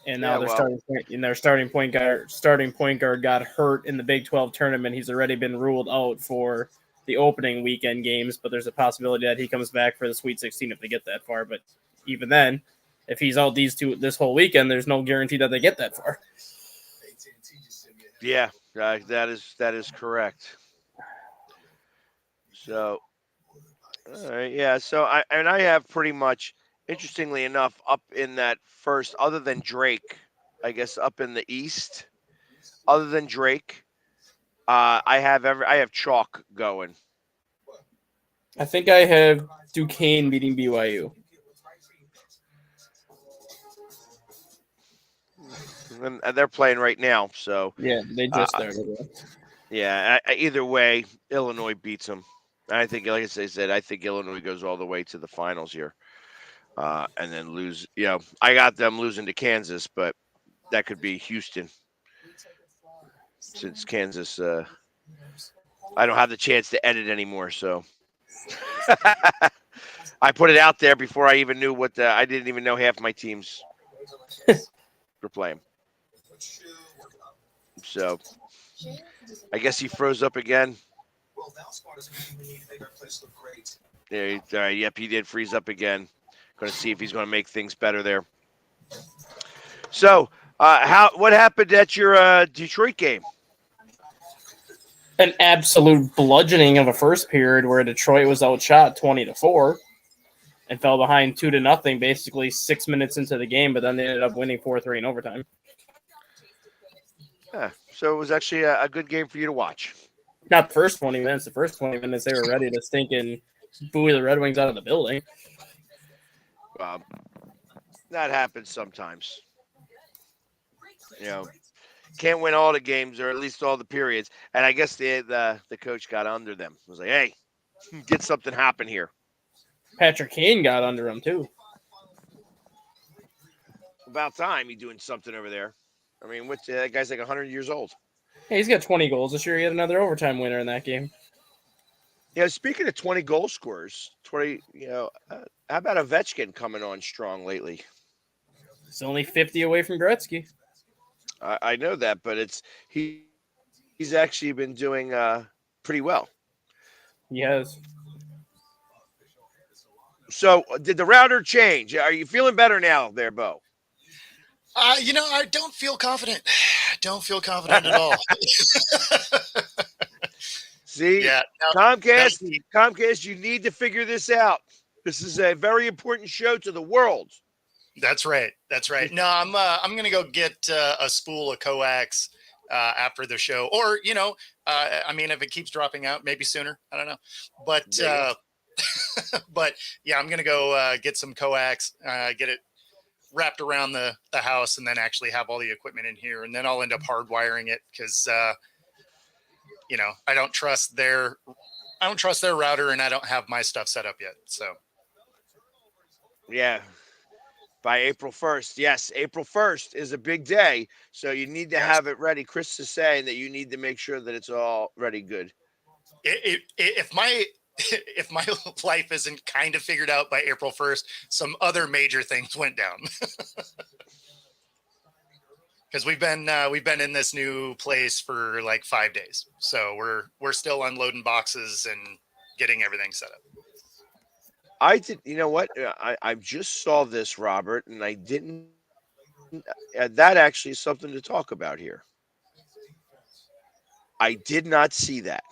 And now their starting point guard got hurt in the Big 12 tournament. He's already been ruled out for the opening weekend games, but there's a possibility that he comes back for the Sweet 16 if they get that far. But even then, if he's out this whole weekend, there's no guarantee that they get that far. Yeah, that is correct. So, all right, yeah. So I have pretty much, interestingly enough, up in that first, other than Drake, I guess up in the East, other than Drake, I have chalk going. I think I have Duquesne beating BYU. And they're playing right now, so yeah, they just started. Yeah, either way, Illinois beats them. I think, like I said, I think Illinois goes all the way to the finals here, and then lose. I got them losing to Kansas, but that could be Houston, since Kansas. I don't have the chance to edit anymore, so I put it out there before I even knew I didn't even know half my teams were playing. So I guess he froze up again. Yeah, all right, yep, he did freeze up again. Going to see if he's going to make things better there. So, what happened at your Detroit game? An absolute bludgeoning of a first period where Detroit was outshot 20-4 and fell behind 2-0 basically 6 minutes into the game, but then they ended up winning 4-3 in overtime. Yeah, so it was actually a good game for you to watch. Not the first 20 minutes. The first 20 minutes, they were ready to stink and buoy the Red Wings out of the building. That happens sometimes. Can't win all the games or at least all the periods. And I guess the coach got under them. Was like, hey, get something happen here. Patrick Kane got under him, too. About time he's doing something over there. I mean, that guy's like 100 years old. Hey, he's got 20 goals this year. He had another overtime winner in that game. Speaking of 20 goal scorers, how about Ovechkin coming on strong lately? He's only 50 away from Gretzky. I know that, but he's actually been doing pretty well. He has. So, did the router change? Are you feeling better now there, Bo? I don't feel confident. Don't feel confident at all. See, yeah, Comcast, you need to figure this out. This is a very important show to the world. That's right. No, I'm gonna go get a spool of coax after the show, or if it keeps dropping out, maybe sooner. I don't know, but but yeah, I'm gonna go get some coax, get it wrapped around the house, and then actually have all the equipment in here, and then I'll end up hardwiring it because I don't trust their router, and I don't have my stuff set up yet. So yeah, By April 1st. Yes, April 1st is a big day. So you need to Yes. have it ready. Chris is saying that you need to make sure that it's already good. If my if my life isn't kind of figured out by April 1st, some other major things went down. Because we've been in this new place for like 5 days, so we're still unloading boxes and getting everything set up. I did. You know what? I just saw this, Robert, and I didn't. That actually is something to talk about here. I did not see that.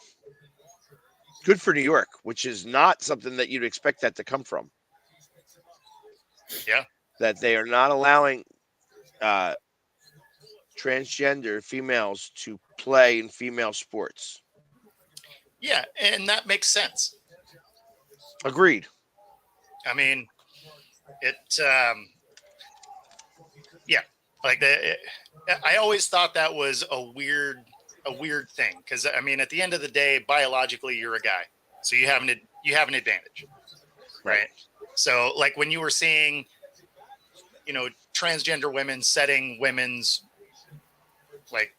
Good for New York, which is not something that you'd expect that to come from. Yeah. That they are not allowing transgender females to play in female sports. Yeah, and that makes sense. Agreed. I mean, it. Yeah, like I always thought that was a weird thing, because I mean, at the end of the day, biologically, you're a guy, so you have an advantage, right? So, like when you were seeing, transgender women setting women's like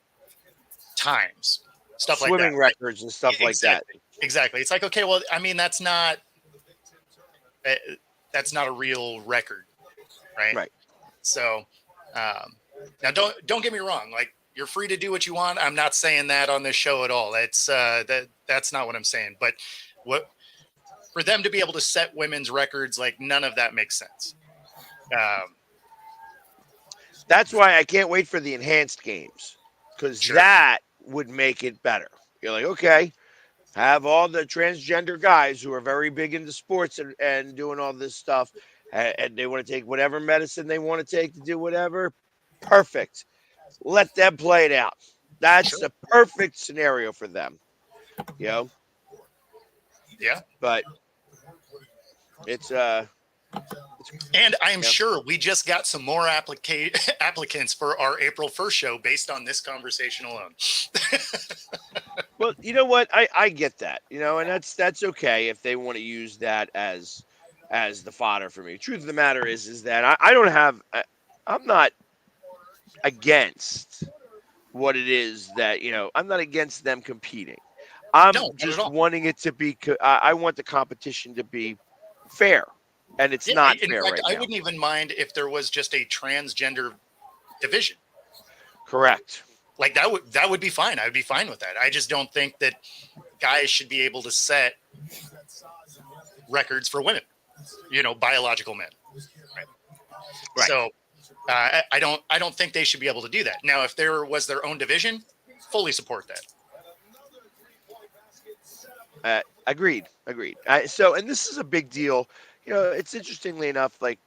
times, stuff like that, Swimming records and stuff like that. Exactly. It's like, okay, well, I mean, that's not a real record, right? Right. So, now don't get me wrong. Like, you're free to do what you want. I'm not saying that on this show at all. That's that's not what I'm saying. But for them to be able to set women's records, like, none of that makes sense. That's why I can't wait for the enhanced games, because that would make it better. You're like, okay, have all the transgender guys who are very big into sports and doing all this stuff, and they want to take whatever medicine they want to take to do whatever. Perfect. Let them play it out. That's the perfect scenario for them. Yeah. But it's and I'm sure we just got some more applicants for our April 1st show based on this conversation alone. Well, you know what? I get that, and that's okay if they want to use that as the fodder for me. Truth of the matter is that I'm not against what it is that, I'm not against them competing. I'm just wanting it to be, I want the competition to be fair, and it's not fair right now. I wouldn't even mind if there was just a transgender division. Correct. Like, that would be fine. I would be fine with that. I just don't think that guys should be able to set records for women, biological men. Right. So I don't think they should be able to do that. Now, if there was their own division, fully support that. Agreed. And this is a big deal. It's interestingly enough, like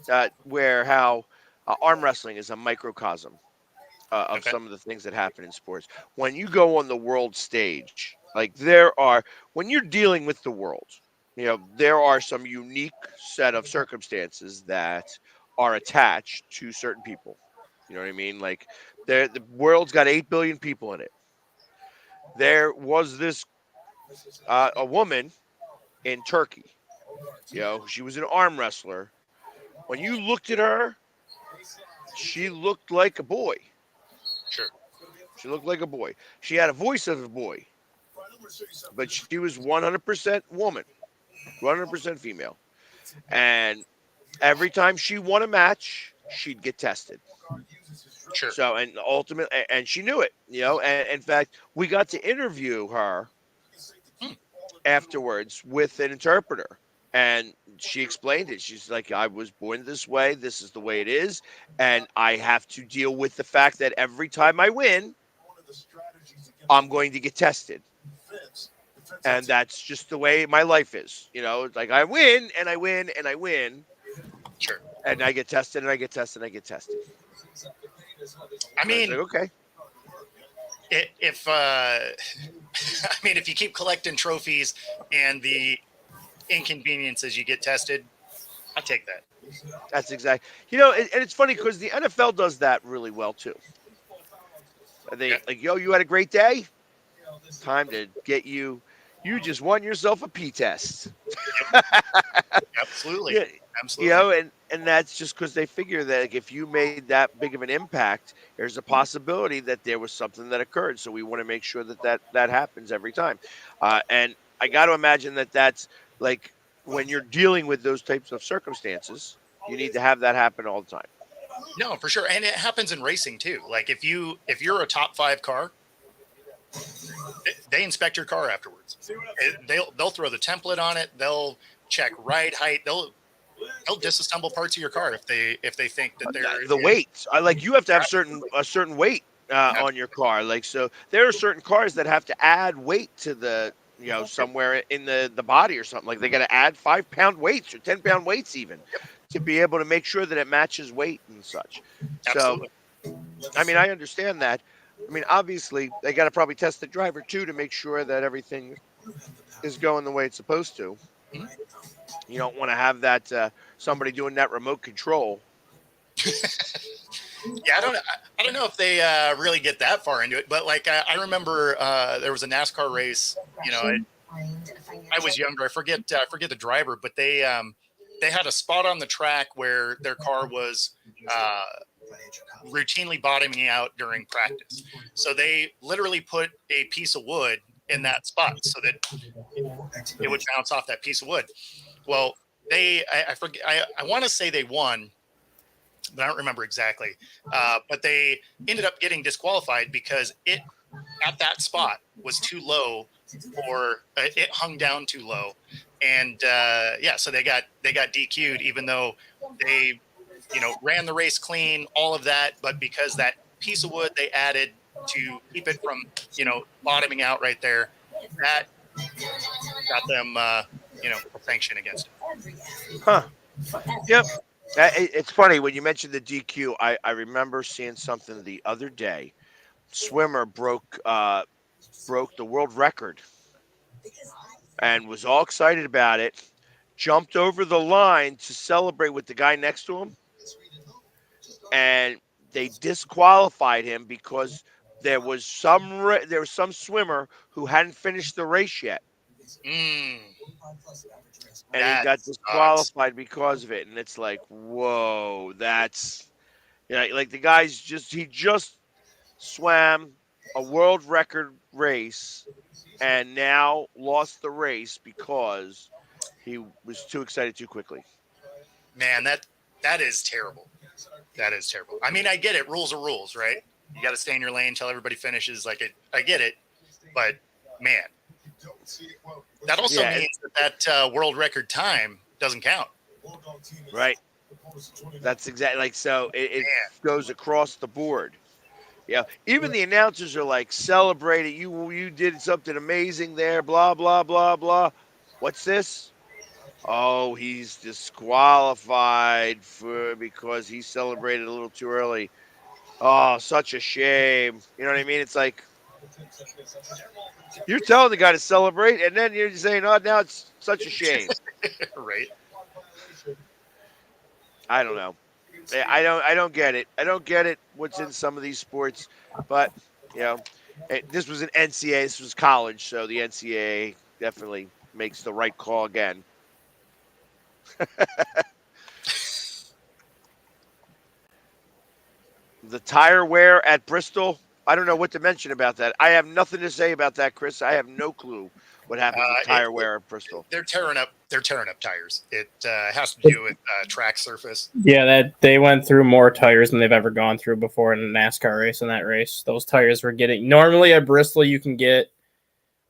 how arm wrestling is a microcosm of some of the things that happen in sports. When you go on the world stage, like when you're dealing with the world, there are some unique set of circumstances that are attached to certain people. You know what I mean? Like, the world's got 8 billion people in it. There was this a woman in Turkey. She was an arm wrestler. When you looked at her, she looked like a boy. Sure. She looked like a boy. She had a voice of a boy, but she was 100% woman, 100% female. And every time she won a match, she'd get tested. Sure. So, and ultimately, and she knew it, and in fact, we got to interview her afterwards with an interpreter, and she explained it. She's like, I was born this way. This is the way it is. And I have to deal with the fact that every time I win, I'm going to get tested. And that's just the way my life is. It's like I win and I win and I win. Sure. And I get tested and I get tested and I get tested. I mean, like, okay. If I mean, if you keep collecting trophies and the inconveniences you get tested, I take that. That's exactly. And it's funny because the NFL does that really well too. They like, you had a great day. Time to get you. You just won yourself a P test. Absolutely. Absolutely. and that's just because they figure that like, if you made that big of an impact, there's a possibility that there was something that occurred. So we want to make sure that happens every time. And I got to imagine that that's like when you're dealing with those types of circumstances, you need to have that happen all the time. No, for sure. And it happens in racing too. Like if you're a top 5 car, they inspect your car afterwards. They'll throw the template on it. They'll check ride height. They'll disassemble parts of your car if they think that they're The weight. I like you have to have Absolutely. a certain weight on your car. Like so, there are certain cars that have to add weight to the somewhere in the body or something. Like they got to add 5-pound weights or 10-pound weights even to be able to make sure that it matches weight and such. So Absolutely. I mean, I understand that. I mean, obviously, they got to probably test the driver too to make sure that everything is going the way it's supposed to. Mhm. You don't want to have that somebody doing that remote control. Yeah, I don't know if they really get that far into it, but like I remember there was a NASCAR race. I was younger. I forget the driver, but they had a spot on the track where their car was routinely bottoming out during practice. So they literally put a piece of wood in that spot so that it would bounce off that piece of wood. Well, I forget. I want to say they won, but I don't remember exactly. But they ended up getting disqualified because it at that spot was too low, or it hung down too low, and so they got DQ'd, even though they ran the race clean, all of that, but because that piece of wood they added to keep it from bottoming out right there, that got them a sanction against it. Huh. Yep. It's funny when you mentioned the DQ. I remember seeing something the other day. Swimmer broke the world record and was all excited about it. Jumped over the line to celebrate with the guy next to him, and they disqualified him because there was some swimmer who hadn't finished the race yet, Mm, and he that got sucks. disqualified because of it. And it's like, whoa, that's like the guy's he just swam a world record race and now lost the race because he was too excited too quickly. Man, that is terrible. That is terrible. I mean, I get it. Rules are rules, right? You got to stay in your lane until everybody finishes. I get it, but man, that also Yeah, means that world record time doesn't count. right. That's exactly like so. It goes across the board. Yeah, even the announcers are like celebrating. You did something amazing there. Blah blah blah blah. What's this? Oh, he's disqualified because he celebrated a little too early. Oh, such a shame. You know what I mean? It's like you're telling the guy to celebrate, and then you're saying, "Oh, now it's such a shame." Right? I don't know. I don't get it. I don't get it. What's in some of these sports, but this was an NCAA. This was college, so the NCAA definitely makes the right call again. The tire wear at Bristol. I don't know what to mention about that. I have nothing to say about that, Chris. I have no clue what happened with tire wear at Bristol. They're tearing up tires. It has to do with track surface. Yeah, that they went through more tires than they've ever gone through before in a NASCAR race. In that race, those tires were getting normally at Bristol you can get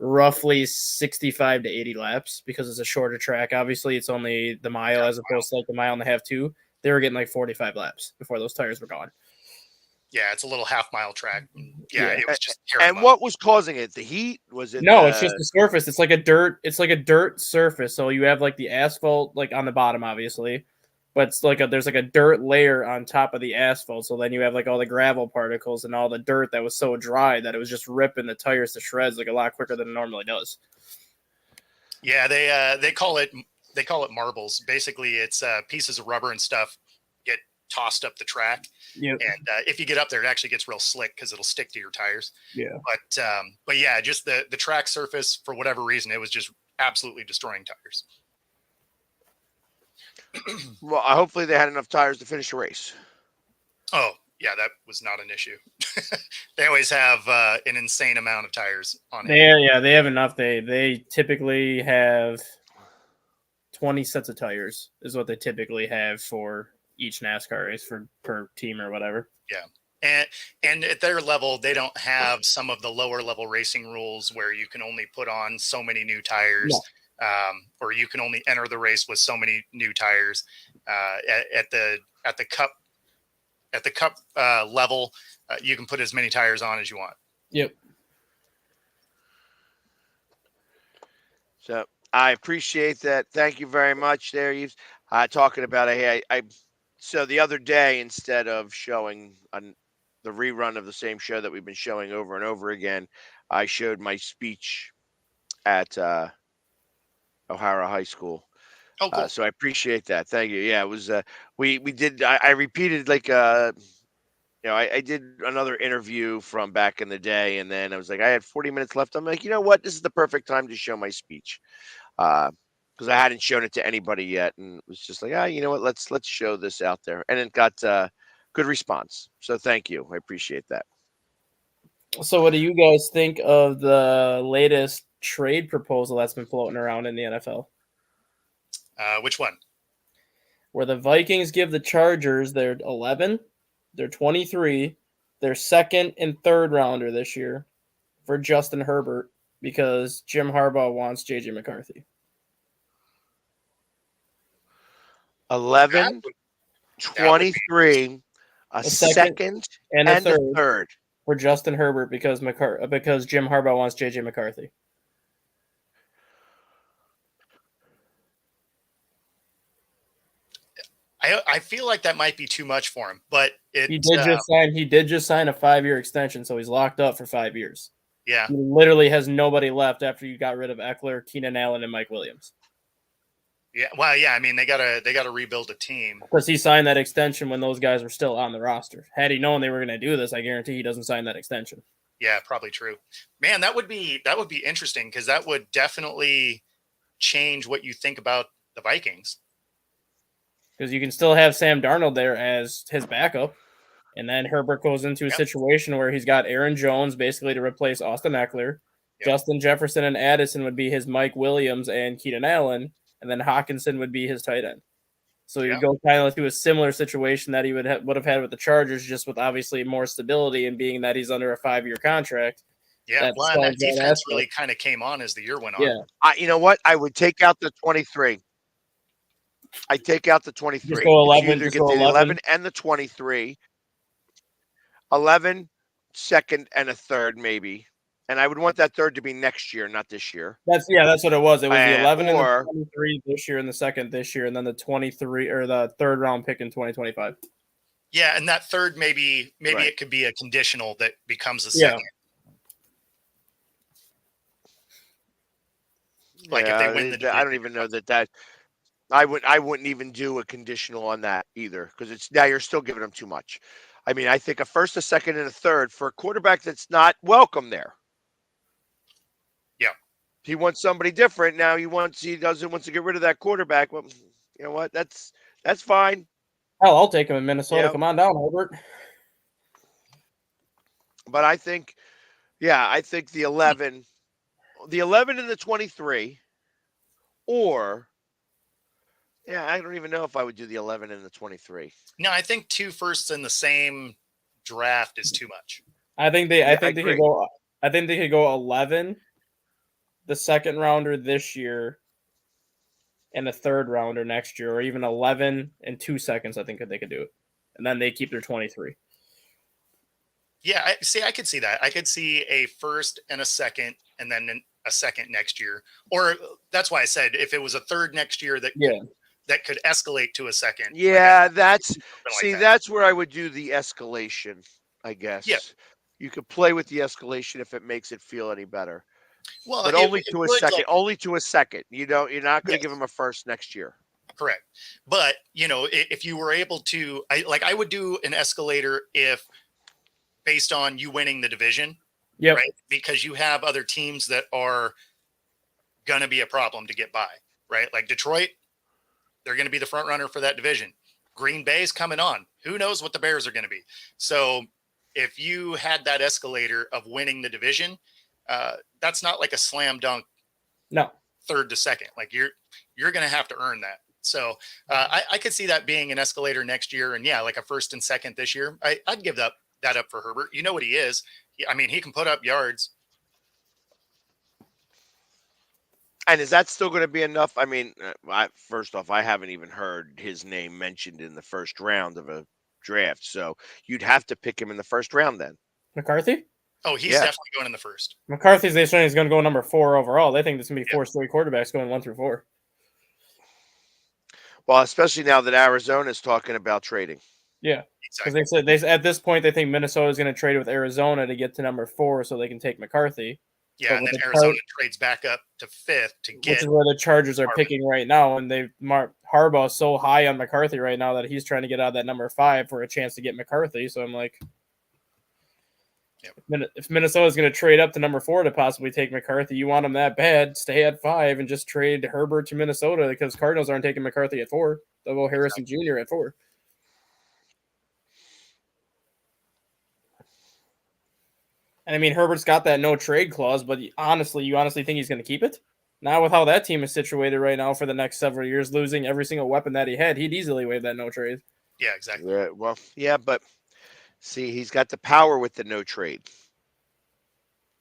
roughly 65 to 80 laps because it's a shorter track. Obviously, it's only the mile as opposed to like the mile and a half too. They were getting like 45 laps before those tires were gone. Yeah, it's a little half-mile track. Yeah, it was just and what was causing it? The heat? Was it? No, it's just the surface. It's like a dirt surface. So you have like the asphalt like on the bottom, obviously, but it's like there's like a dirt layer on top of the asphalt. So then you have like all the gravel particles and all the dirt that was so dry that it was just ripping the tires to shreds like a lot quicker than it normally does. Yeah, they call it marbles. Basically, it's pieces of rubber and stuff get tossed up the track. Yep. And if you get up there, it actually gets real slick because it'll stick to your tires. Yeah. But yeah, just the track surface, for whatever reason, it was just absolutely destroying tires. Well, hopefully they had enough tires to finish the race. Oh, yeah, that was not an issue. They always have an insane amount of tires on hand. They have enough. They typically have 20 sets of tires is what they typically have for each NASCAR race per team or whatever. Yeah. And at their level, they don't have some of the lower level racing rules where you can only put on so many new tires, or you can only enter the race with so many new tires. At the cup level, you can put as many tires on as you want. Yep. So I appreciate that. Thank you very much there, Yves. Talking about so the other day, instead of showing the rerun of the same show that we've been showing over and over again, I showed my speech at O'Hara High School. Oh, cool. So I appreciate that. Thank you. Yeah, it was we did I repeated I did another interview from back in the day, and then I was like, I had 40 minutes left. I'm like, you know what? This is the perfect time to show my speech. Because I hadn't shown it to anybody yet, and it was just like, you know what? Let's show this out there, and it got good response. So thank you, I appreciate that. So, what do you guys think of the latest trade proposal that's been floating around in the NFL? Which one? Where the Vikings give the Chargers their 11, their 23, their second and third rounder this year for Justin Herbert because Jim Harbaugh wants JJ McCarthy. 11, 23, a second and a third for Justin Herbert because Jim Harbaugh wants JJ McCarthy. I feel like that might be too much for him, but he did just sign a 5-year extension, so he's locked up for 5 years. Yeah, he literally has nobody left after you got rid of Eckler, Keenan Allen, and Mike Williams. Yeah, well, yeah. I mean, they gotta rebuild a team because he signed that extension when those guys were still on the roster. Had he known they were going to do this, I guarantee he doesn't sign that extension. Yeah, probably true. Man, that would be interesting because that would definitely change what you think about the Vikings. Because you can still have Sam Darnold there as his backup, and then Herbert goes into a situation where he's got Aaron Jones basically to replace Austin Eckler. Yep. Justin Jefferson and Addison would be his Mike Williams and Keenan Allen, and then Hawkinson would be his tight end. So you go kind of through a similar situation that he would have had with the Chargers, just with obviously more stability and being that he's under a 5-year contract. Yeah, well, that defense really kind of came on as the year went on. Yeah, you know what? I would take out the 23. I take out the 23. Just go 11. You either get the 11 and the 23. 11, second, and a third, maybe. And I would want that third to be next year, not this year. That's what it was. It was the 11 and the 23 this year, and the second this year, and then the 23 or the third round pick in 2025. Yeah, and that third maybe it could be a conditional that becomes a second. Like if they win the division. I don't even know that I wouldn't even do a conditional on that either, because it's now you're still giving them too much. I mean, I think a first, a second, and a third for a quarterback that's not welcome there. Yeah, he wants somebody different now. He wants to get rid of that quarterback. Well, you know what? That's fine. Hell, I'll take him in Minnesota. Come on down, Herbert. But I think the 11 and the 23, or. Yeah, I don't even know if I would do the 11 and the 23. No, I think 2 firsts in the same draft is too much. I think they could go. I think they could go 11, the second rounder this year, and a third rounder next year, or even 11 and 2 seconds. I think that they could do it, and then they keep their 23. Yeah, I could see that. I could see a first and a second, and then a second next year. Or that's why I said if it was a third next year, that could escalate to a second. Yeah, that's where I would do the escalation, I guess. Yeah. You could play with the escalation if it makes it feel any better. Well, but only to a second. Only to a second. You're not going to give him a first next year. Correct. But, if you were able to, I would do an escalator if based on you winning the division. Yep. Right? Because you have other teams that are going to be a problem to get by, right? Like Detroit, They're going to be the front runner for that division. Green Bay's coming on. Who knows what the Bears are going to be? So if you had that escalator of winning the division, that's not like a slam dunk. No, third to second. Like you're going to have to earn that. So I could see that being an escalator next year. And yeah, like a first and second this year. I'd give that up for Herbert. You know what he is. He can put up yards. And is that still going to be enough? I mean, first off, I haven't even heard his name mentioned in the first round of a draft. So you'd have to pick him in the first round then. McCarthy? Oh, he's definitely going in the first. McCarthy's they saying he's going to go number 4 overall. They think there's going to be 4 straight quarterbacks going 1 through 4. Well, especially now that Arizona is talking about trading. Yeah, because they said at this point they think Minnesota is going to trade with Arizona to get to number 4 so they can take McCarthy. Yeah, and then Arizona trades back up to 5th to get. Which is where the Chargers are picking right now, and Harbaugh is so high on McCarthy right now that he's trying to get out of that number 5 for a chance to get McCarthy. So I'm like, if Minnesota's going to trade up to number 4 to possibly take McCarthy, you want him that bad, stay at 5 and just trade Herbert to Minnesota because Cardinals aren't taking McCarthy at 4. They'll go Harrison Jr. at 4. And I mean, Herbert's got that no trade clause, but you honestly think he's going to keep it? Not with how that team is situated right now for the next several years, losing every single weapon that he had. He'd easily waive that no trade. Yeah, exactly. Well, yeah, but see, he's got the power with the no trade.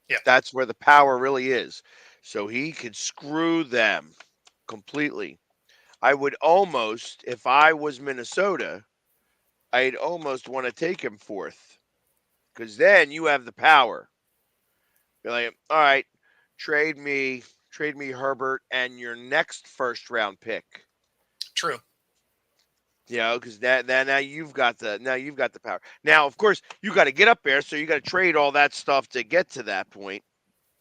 Yeah. That's where the power really is. So he could screw them completely. I would almost, if I was Minnesota, I'd almost want to take him 4th. Because then you have the power. Be like, all right, trade me Herbert and your next first round pick. True. Because now you've got the power. Now, of course, you got to get up there, so you got to trade all that stuff to get to that point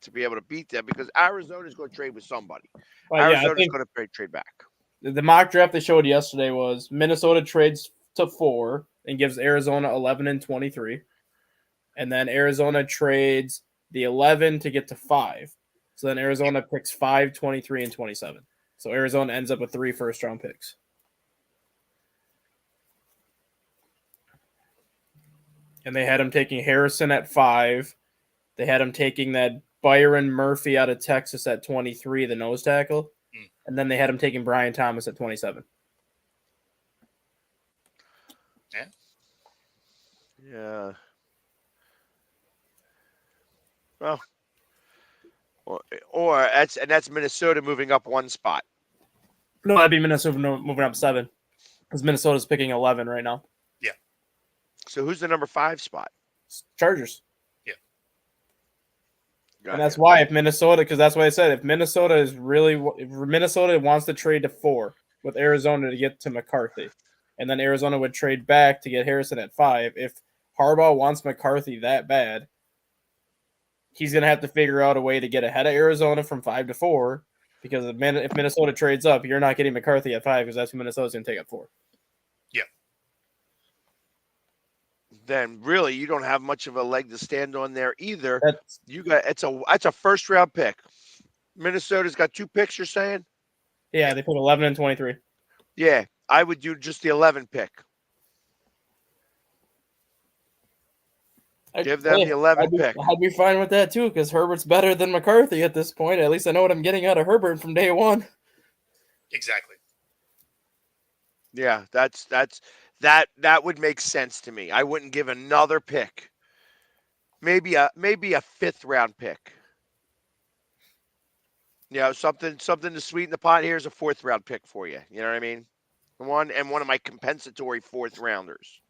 to be able to beat them. Because Arizona's going to trade with somebody. Well, Arizona's going to trade back. The mock draft they showed yesterday was Minnesota trades to 4 and gives Arizona 11 and 23. And then Arizona trades the 11 to get to 5. So then Arizona picks 5, 23, and 27. So Arizona ends up with 3 first-round picks. And they had him taking Harrison at 5. They had him taking that Byron Murphy out of Texas at 23, the nose tackle. And then they had him taking Brian Thomas at 27. Yeah. Well, or that's Minnesota moving up 1 spot. No, that'd be Minnesota moving up 7 because Minnesota's picking 11 right now. Yeah. So who's the number 5 spot? Chargers. Yeah. And that's why that's what I said. If Minnesota wants to trade to 4 with Arizona to get to McCarthy, and then Arizona would trade back to get Harrison at 5. If Harbaugh wants McCarthy that bad, he's going to have to figure out a way to get ahead of Arizona from 5 to 4 because if Minnesota trades up, you're not getting McCarthy at 5 because that's who Minnesota's going to take at 4. Yeah. Then really you don't have much of a leg to stand on there either. It's a first round pick. Minnesota's got 2 picks, you're saying? Yeah, they put 11 and 23. Yeah, I would do just the 11 pick. Give them the 11 pick. I'd be fine with that too, because Herbert's better than McCarthy at this point. At least I know what I'm getting out of Herbert from day 1. Exactly. Yeah, that would make sense to me. I wouldn't give another pick. Maybe a 5th round pick. Something to sweeten the pot. Here's a 4th round pick for you. You know what I mean? One of my compensatory 4th rounders.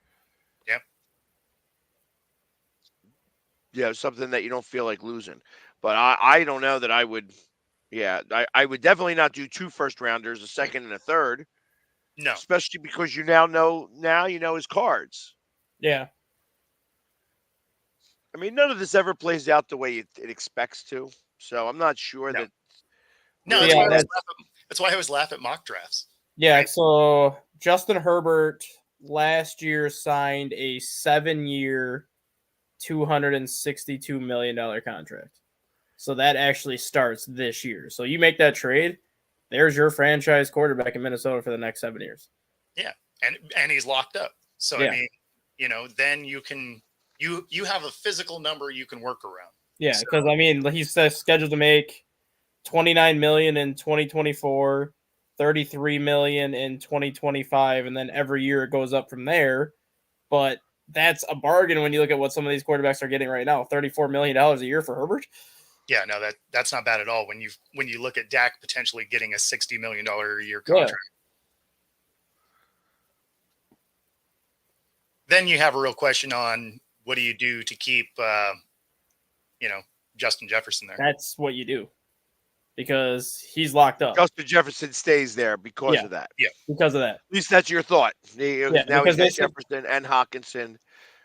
Something that you don't feel like losing. But I don't know that I would. Yeah, I would definitely not do 2 first rounders, a 2nd and a 3rd. No, especially because you know his cards. Yeah. I mean, none of this ever plays out the way it expects to. So I'm not sure that. No, that's why I always laugh at mock drafts. Yeah. Right? So Justin Herbert last year signed a 7-year, $262 million contract. So that actually starts this year. So you make that trade, there's your franchise quarterback in Minnesota for the next 7 years. Yeah, and he's locked up. So Yeah. I mean, then you can you have a physical number you can work around. Yeah, because I mean, he's scheduled to make $29 million in 2024, $33 million in 2025, and then every year it goes up from there. But that's a bargain when you look at what some of these quarterbacks are getting right now. $34 million a year for Herbert. Yeah, no, that's not bad at all. When you look at Dak potentially getting a $60 million a year contract. Then you have a real question on what do you do to keep, Justin Jefferson there. That's what you do because he's locked up. Justin Jefferson stays there because of that. Yeah, because of that. At least that's your thought. Now he's got Jefferson and Hawkinson.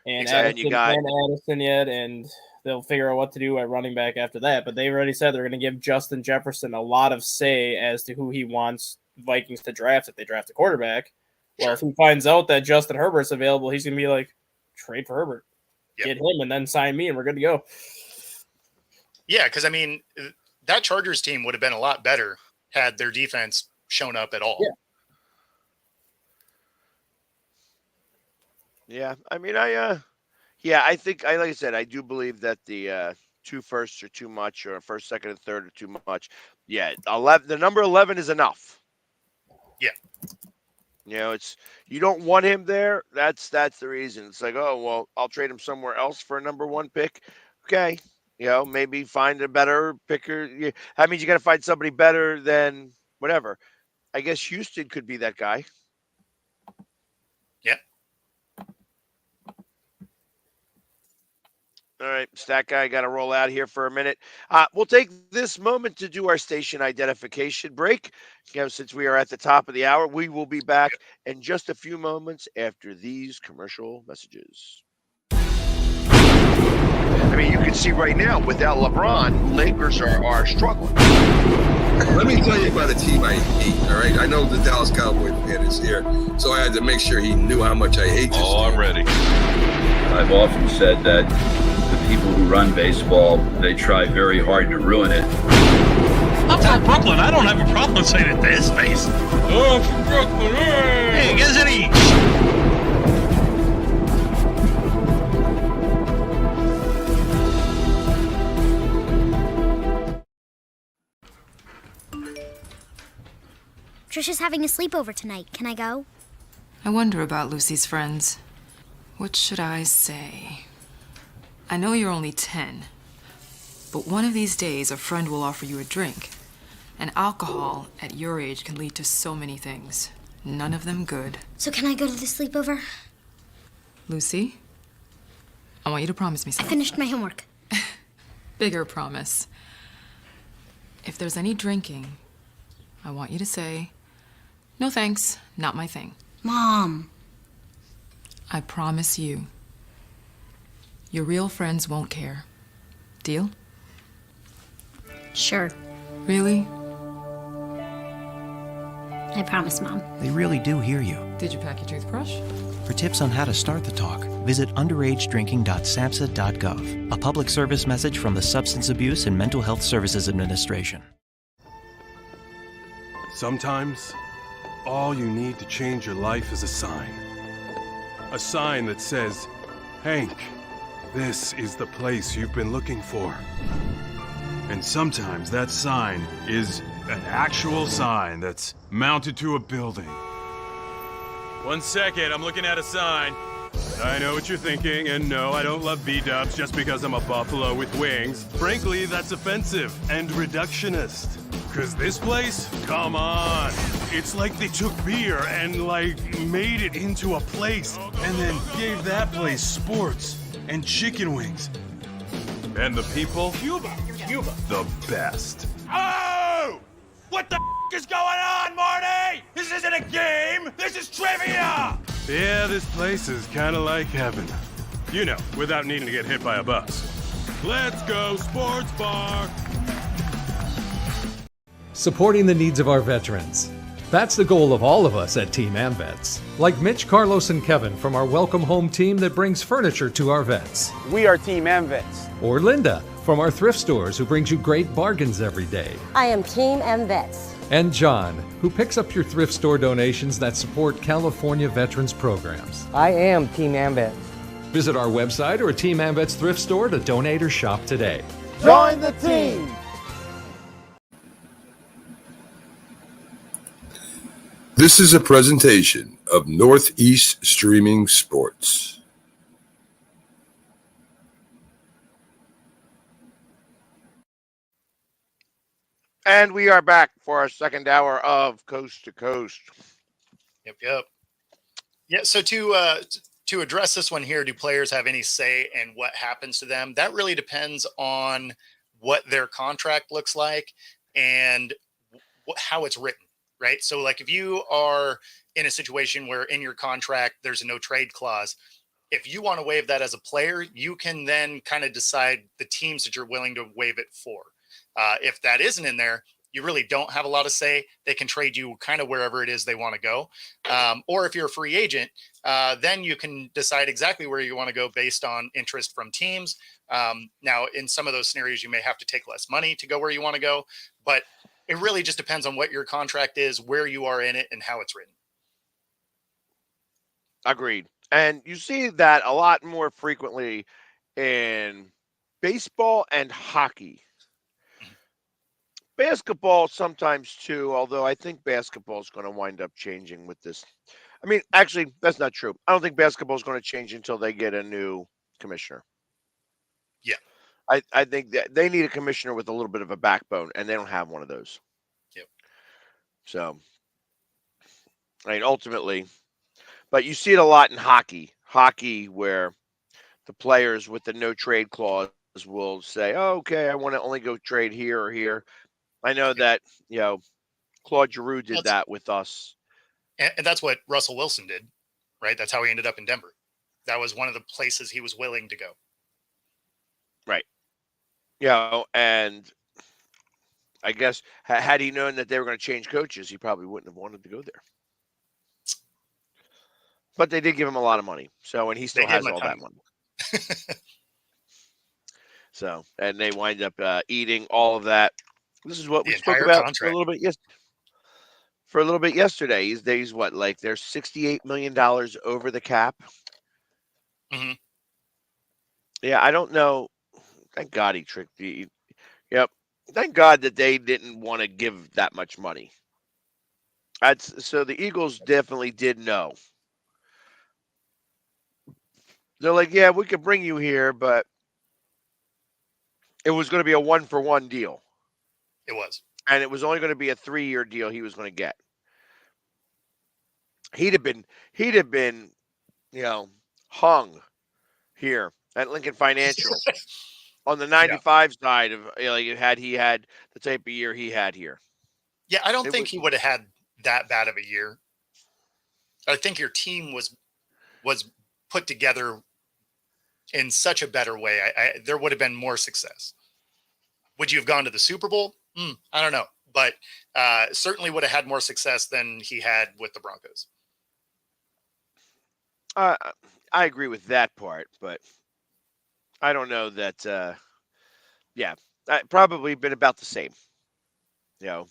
And you got Addison yet, and they'll figure out what to do at running back after that. But they've already said they're going to give Justin Jefferson a lot of say as to who he wants Vikings to draft if they draft a quarterback. Well, if he finds out that Justin Herbert's available, he's going to be like, trade for Herbert. Yep. Get him and then sign me, and we're good to go. Yeah, because, I mean, that Chargers team would have been a lot better had their defense shown up at all. Yeah, I mean, I think, like I said, I do believe that the 2 firsts are too much, or first, second, and third are too much. Yeah, the number 11 is enough. Yeah. You don't want him there. That's the reason. It's like, oh, well, I'll trade him somewhere else for a number 1 pick. Okay. Maybe find a better picker. That means you got to find somebody better than whatever. I guess Houston could be that guy. Yeah. All right, StatGuy, got to roll out here for a minute. We'll take this moment to do our station identification break. Since we are at the top of the hour, we will be back in just a few moments after these commercial messages. I mean, you can see right now, without LeBron, Lakers are struggling. Let me tell you about a team I hate, all right? I know the Dallas Cowboy fan is here, so I had to make sure he knew how much I hate this team. I'm ready. I've often said that the people who run baseball, they try very hard to ruin it. I'm from Brooklyn. I don't have a problem saying it to his face. Oh, I'm from Brooklyn. Hey, get an each. Trisha's having a sleepover tonight. Can I go? I wonder about Lucy's friends. What should I say? I know you're only 10, but one of these days a friend will offer you a drink. And alcohol at your age can lead to so many things. None of them good. So can I go to the sleepover? Lucy, I want you to promise me I something. finished my homework. Bigger promise. If there's any drinking, I want you to say, "No thanks, not my thing." Mom. I promise you. Your real friends won't care. Deal? Sure. Really? I promise, Mom. They really do hear you. Did you pack your toothbrush? For tips on how to start the talk, visit underagedrinking.samhsa.gov. A public service message from the Substance Abuse and Mental Health Services Administration. Sometimes, all you need to change your life is a sign. A sign that says, "Hank, this is the place you've been looking for." And sometimes that sign is an actual sign that's mounted to a building. 1 second, I'm looking at a sign. I know what you're thinking, and no, I don't love B-dubs just because I'm a buffalo with wings. Frankly, that's offensive and reductionist. Cause this place, come on. It's like they took beer and made it into a place and then gave that place sports and chicken wings. And the people? Cuba. The best. Oh! What the is going on, Marty? This isn't a game. This is trivia. Yeah, this place is kind of like heaven. Without needing to get hit by a bus. Let's go, sports bar. Supporting the needs of our veterans. That's the goal of all of us at Team AmVets. Like Mitch, Carlos, and Kevin from our Welcome Home team that brings furniture to our vets. We are Team AmVets. Or Linda from our thrift stores who brings you great bargains every day. I am Team AmVets. And John, who picks up your thrift store donations that support California veterans programs. I am Team AmVets. Visit our website or a Team AmVets thrift store to donate or shop today. Join the team! This is a presentation of Northeast Streaming Sports. And we are back for our second hour of Coast to Coast. Yep. Yeah. So to address this one here, do players have any say in what happens to them? That really depends on what their contract looks like and how it's written, right? So like if you are in a situation where in your contract there's a no trade clause, if you want to waive that as a player, you can then kind of decide the teams that you're willing to waive it for. If that isn't in there, you really don't have a lot of say. They can trade you kind of wherever it is they want to go. Or if you're a free agent, then you can decide exactly where you want to go based on interest from teams. Now, in some of those scenarios, you may have to take less money to go where you want to go, but it really just depends on what your contract is, where you are in it, and how it's written. Agreed. And you see that a lot more frequently in baseball and hockey. Basketball sometimes too, although I think basketball is going to wind up changing with this. I mean, actually, that's not true. I don't think basketball is going to change until they get a new commissioner. Yeah. I think that they need a commissioner with a little bit of a backbone, and they don't have one of those. Yep. So, I mean, ultimately, but you see it a lot in hockey where the players with the no trade clause will say, oh, okay, I want to only go trade here or here. I know that, Claude Giroux did that with us. And that's what Russell Wilson did, right? That's how he ended up in Denver. That was one of the places he was willing to go. Right. And I guess had he known that they were going to change coaches, he probably wouldn't have wanted to go there. But they did give him a lot of money. So, and he still has all that money. So, and they wind up eating all of that. This is what we spoke about for a little bit yesterday. He's what, like they're $68 million over the cap. Mm-hmm. Yeah, I don't know. Thank God he tricked the. Yep. Thank God that they didn't want to give that much money. So the Eagles definitely did know. They're like, yeah, we could bring you here, but it was going to be a 1-for-1 deal. It was. And it was only going to be a 3-year deal he was going to get. He'd have been, hung here at Lincoln Financial on the 95 side of had he had the type of year he had here. Yeah, I don't think he would have had that bad of a year. I think your team was put together in such a better way. There would have been more success. Would you have gone to the Super Bowl? I don't know, but certainly would have had more success than he had with the Broncos. I agree with that part, but I don't know that. Probably been about the same. Gone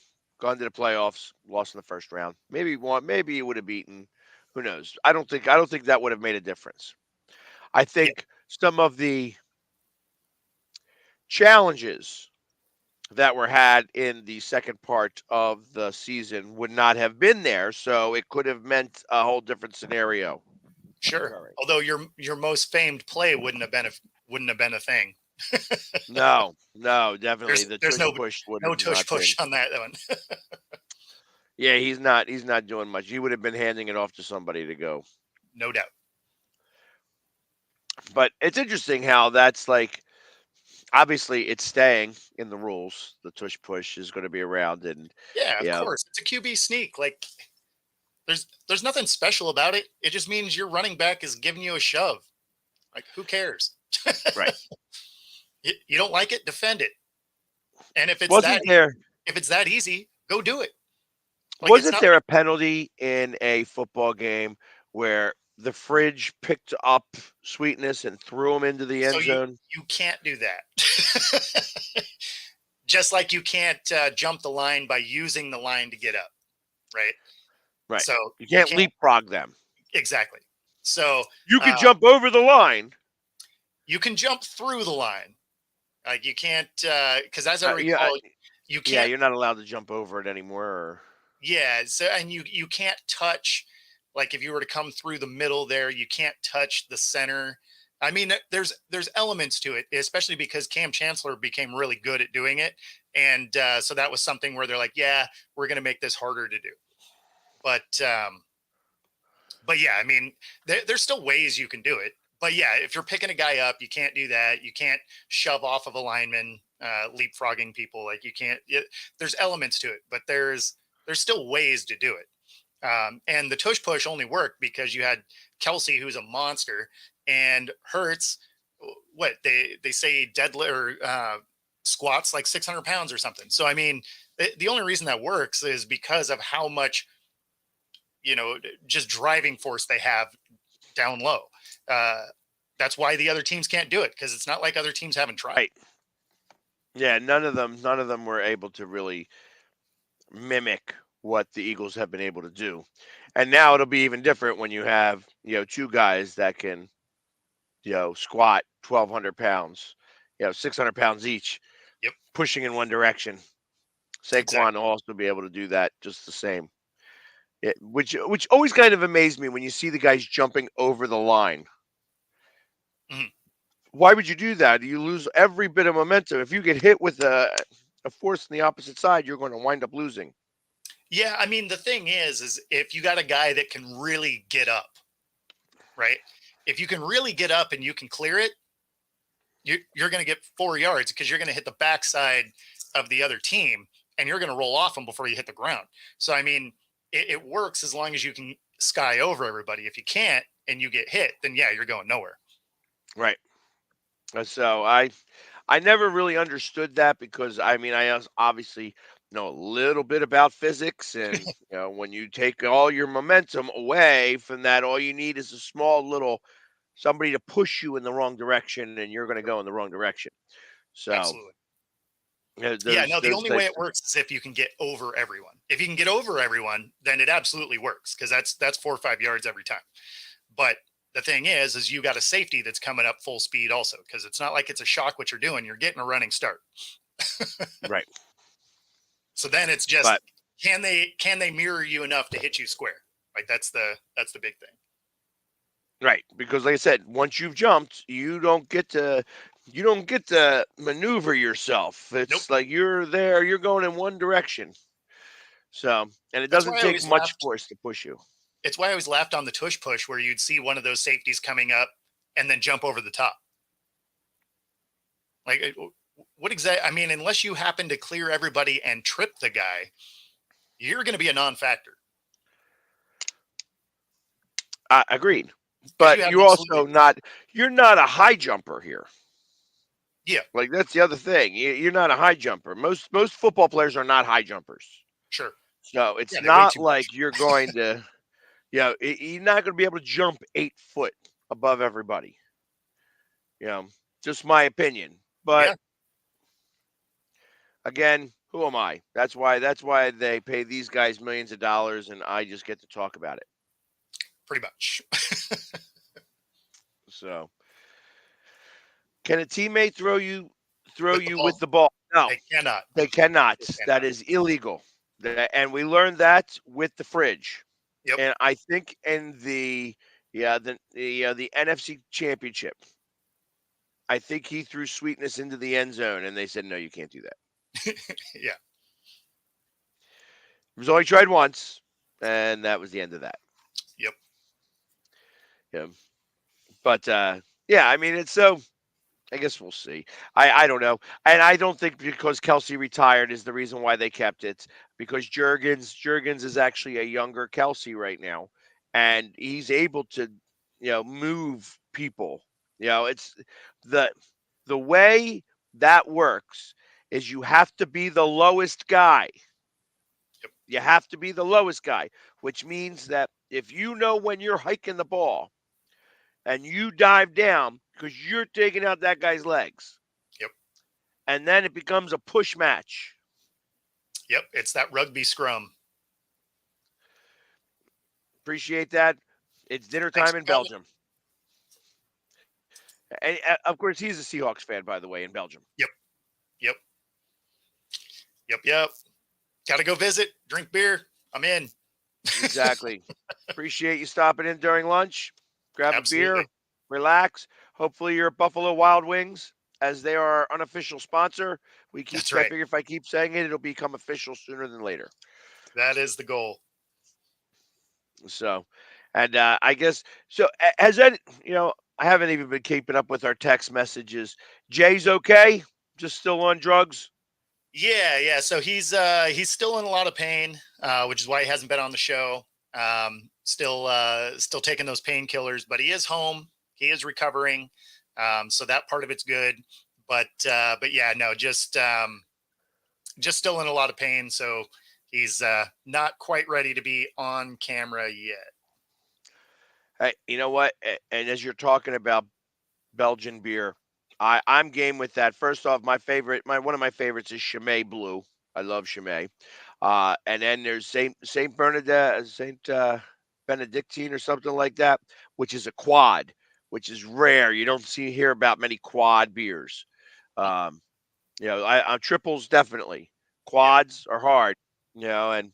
to the playoffs, lost in the first round. Maybe won. Maybe you would have beaten. Who knows? I don't think that would have made a difference. I think some of the challenges that were had in the second part of the season would not have been there, so it could have meant a whole different scenario. Sure. Right. Although your most famed play wouldn't have been a thing. No, definitely. There's no tush push on that one. Yeah, he's not doing much. He would have been handing it off to somebody to go. No doubt. But it's interesting how that's like, obviously it's staying in the rules. The tush push is going to be around, and of course it's a QB sneak. Like there's nothing special about it. It just means your running back is giving you a shove. Like, who cares? Right. You don't like it, defend it. And if it's if it's that easy, go do it. Like, wasn't there a penalty in a football game where the fridge picked up Sweetness and threw him into the end zone? You can't do that. Just like you can't jump the line by using the line to get up, right? Right. So you can't leapfrog them. Exactly. So you can jump over the line. You can jump through the line. Like you can't, because as I recall, you can't. Yeah, you're not allowed to jump over it anymore. Yeah. So and you can't touch. Like if you were to come through the middle there, you can't touch the center. I mean, there's elements to it, especially because Cam Chancellor became really good at doing it, and so that was something where they're like, yeah, we're going to make this harder to do. But yeah, I mean, there's still ways you can do it. But yeah, if you're picking a guy up, you can't do that. You can't shove off of a lineman, leapfrogging people. Like you can't. There's elements to it, but there's still ways to do it. And the tush push only worked because you had Kelsey, who's a monster, and Hurts. What they say deadlift or squats like 600 pounds or something. So I mean, the only reason that works is because of how much, just driving force they have down low. That's why the other teams can't do it, because it's not like other teams haven't tried. Right. Yeah, none of them were able to really mimic what the Eagles have been able to do. And now it'll be even different when you have, two guys that can, squat 1,200 pounds, 600 pounds each, pushing in one direction. Saquon will also be able to do that just the same. Which always kind of amazed me when you see the guys jumping over the line. Mm-hmm. Why would you do that? You lose every bit of momentum. If you get hit with a force on the opposite side, you're going to wind up losing. Yeah, I mean, the thing is if you got a guy that can really get up, right? If you can really get up and you can clear it, you're going to get 4 yards because you're going to hit the backside of the other team and you're going to roll off them before you hit the ground. So, I mean, it works as long as you can sky over everybody. If you can't and you get hit, then yeah, you're going nowhere. Right. So I never really understood that because I obviously know a little bit about physics, and when you take all your momentum away from that, all you need is a small little somebody to push you in the wrong direction, and you're going to go in the wrong direction. So absolutely. The only way it works is if you can get over everyone. If you can get over everyone, then it absolutely works, because that's 4 or 5 yards every time. But the thing is you got a safety that's coming up full speed also, because it's not like it's a shock what you're doing. You're getting a running start. Right. So then it's just, can they mirror you enough to hit you square? Like that's the big thing. Right. Because like I said, once you've jumped, you don't get to maneuver yourself. It's like you're there, you're going in one direction. So, and it doesn't take much force to push you. It's why I always laughed on the tush push, where you'd see one of those safeties coming up and then jump over the top. Like, what exactly? I mean, unless you happen to clear everybody and trip the guy, you're going to be a non-factor. Agreed. But you're also you're not a high jumper here. Yeah. Like that's the other thing. You're not a high jumper. Most football players are not high jumpers. Sure. So it's not like you're going to, you're not going to be able to jump 8 foot above everybody. Just my opinion. But again, who am I? That's why they pay these guys millions of dollars, and I just get to talk about it. Pretty much. So, can a teammate throw you with the ball? No, they cannot. They cannot. That is illegal. And we learned that with the fridge. Yep. And I think in the NFC Championship, I think he threw Sweetness into the end zone, and they said, no, you can't do that. Yeah. It was only tried once, and that was the end of that. Yep. Yeah. But, I mean, it's so – I guess we'll see. I don't know. And I don't think because Kelsey retired is the reason why they kept it, because Juergens is actually a younger Kelsey right now, and he's able to, move people. It's the way that works is you have to be the lowest guy. Yep. You have to be the lowest guy, which means that if you know when you're hiking the ball and you dive down because you're taking out that guy's legs. Yep. and then it becomes a push match. Yep, it's that rugby scrum. Appreciate that. It's dinner time in Belgium. And of course, he's a Seahawks fan, by the way, in Belgium. Yep. Got to go visit, drink beer. I'm in. Exactly. Appreciate you stopping in during lunch. Grab a beer, relax. Hopefully you're at Buffalo Wild Wings, as they are our unofficial sponsor. I figure if I keep saying it, it'll become official sooner than later. That is the goal. So, and I guess, so has that, I haven't even been keeping up with our text messages. Jay's okay? Just still on drugs? Yeah. So he's still in a lot of pain, which is why he hasn't been on the show. Still taking those painkillers, but he is home. He is recovering. So that part of it's good. But yeah, no, just still in a lot of pain. So he's not quite ready to be on camera yet. Hey, you know what? And as you're talking about Belgian beer, I'm game with that. First off, one of my favorites is Chimay Blue. I love Chimay. And then there's Saint Bernadette, Saint Benedictine or something like that, which is a quad, which is rare. You don't hear about many quad beers. Triples definitely. Quads are hard, and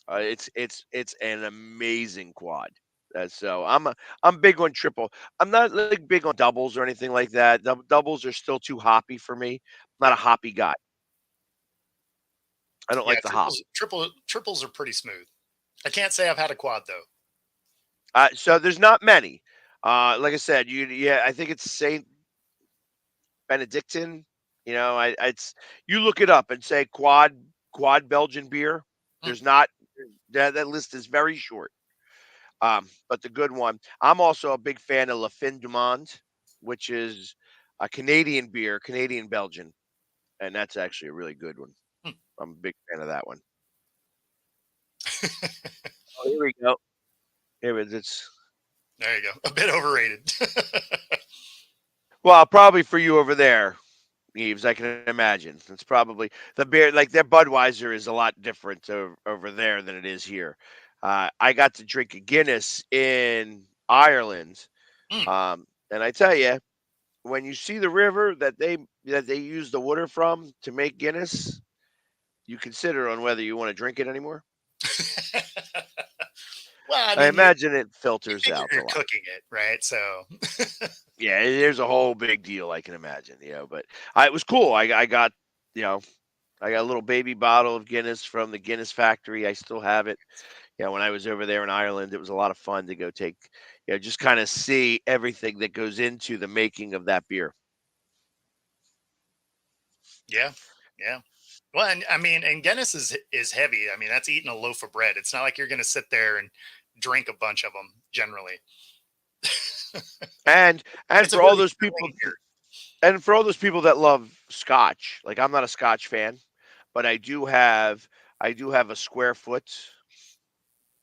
it's an amazing quad. So I'm big on triple. I'm not like big on doubles or anything like that. Doubles are still too hoppy for me. I'm not a hoppy guy. I don't like the hop. Triples are pretty smooth. I can't say I've had a quad though. So there's not many. Like I said, I think it's Saint Benedictine. You look it up and say quad Belgian beer. There's not that list is very short. But the good one, I'm also a big fan of La Fin du Monde, which is a Canadian beer, Canadian Belgian, and that's actually a really good one. I'm a big fan of that one. Oh, here we go. There you go. A bit overrated. Well, probably for you over there, Eves, I can imagine. It's probably the beer, like their Budweiser is a lot different over there than it is here. I got to drink a Guinness in Ireland, and I tell you, when you see the river that they use the water from to make Guinness, you consider on whether you want to drink it anymore. Well, I imagine it filters out a you're lot. cooking it, right? So yeah, there's a whole big deal. I can imagine, but it was cool. I got a little baby bottle of Guinness from the Guinness factory. I still have it. When I was over there in Ireland, it was a lot of fun to go take, just kind of see everything that goes into the making of that beer. Yeah. Well, and Guinness is heavy. I mean, that's eating a loaf of bread. It's not like you're going to sit there and drink a bunch of them generally. and for all those people, that love Scotch, like I'm not a Scotch fan, but I do have a square foot,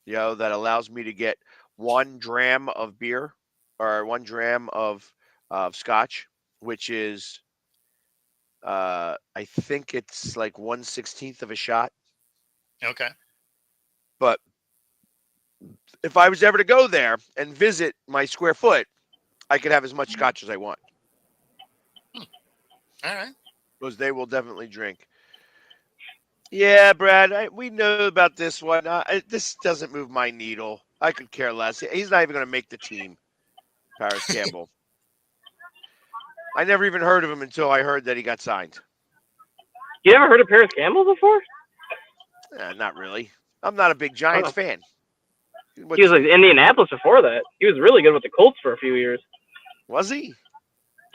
that allows me to get 1 dram of beer or 1 dram of Scotch, which is, I think it's like 1/16 of a shot. Okay. But if I was ever to go there and visit my square foot, I could have as much Scotch as I want. All right. Because they will definitely drink. Yeah, Brad, we know about this one. This doesn't move my needle. I could care less. He's not even going to make the team, Paris Campbell. I never even heard of him until I heard that he got signed. You ever heard of Paris Campbell before? Not really. I'm not a big Giants fan. He was like Indianapolis before that. He was really good with the Colts for a few years. Was he?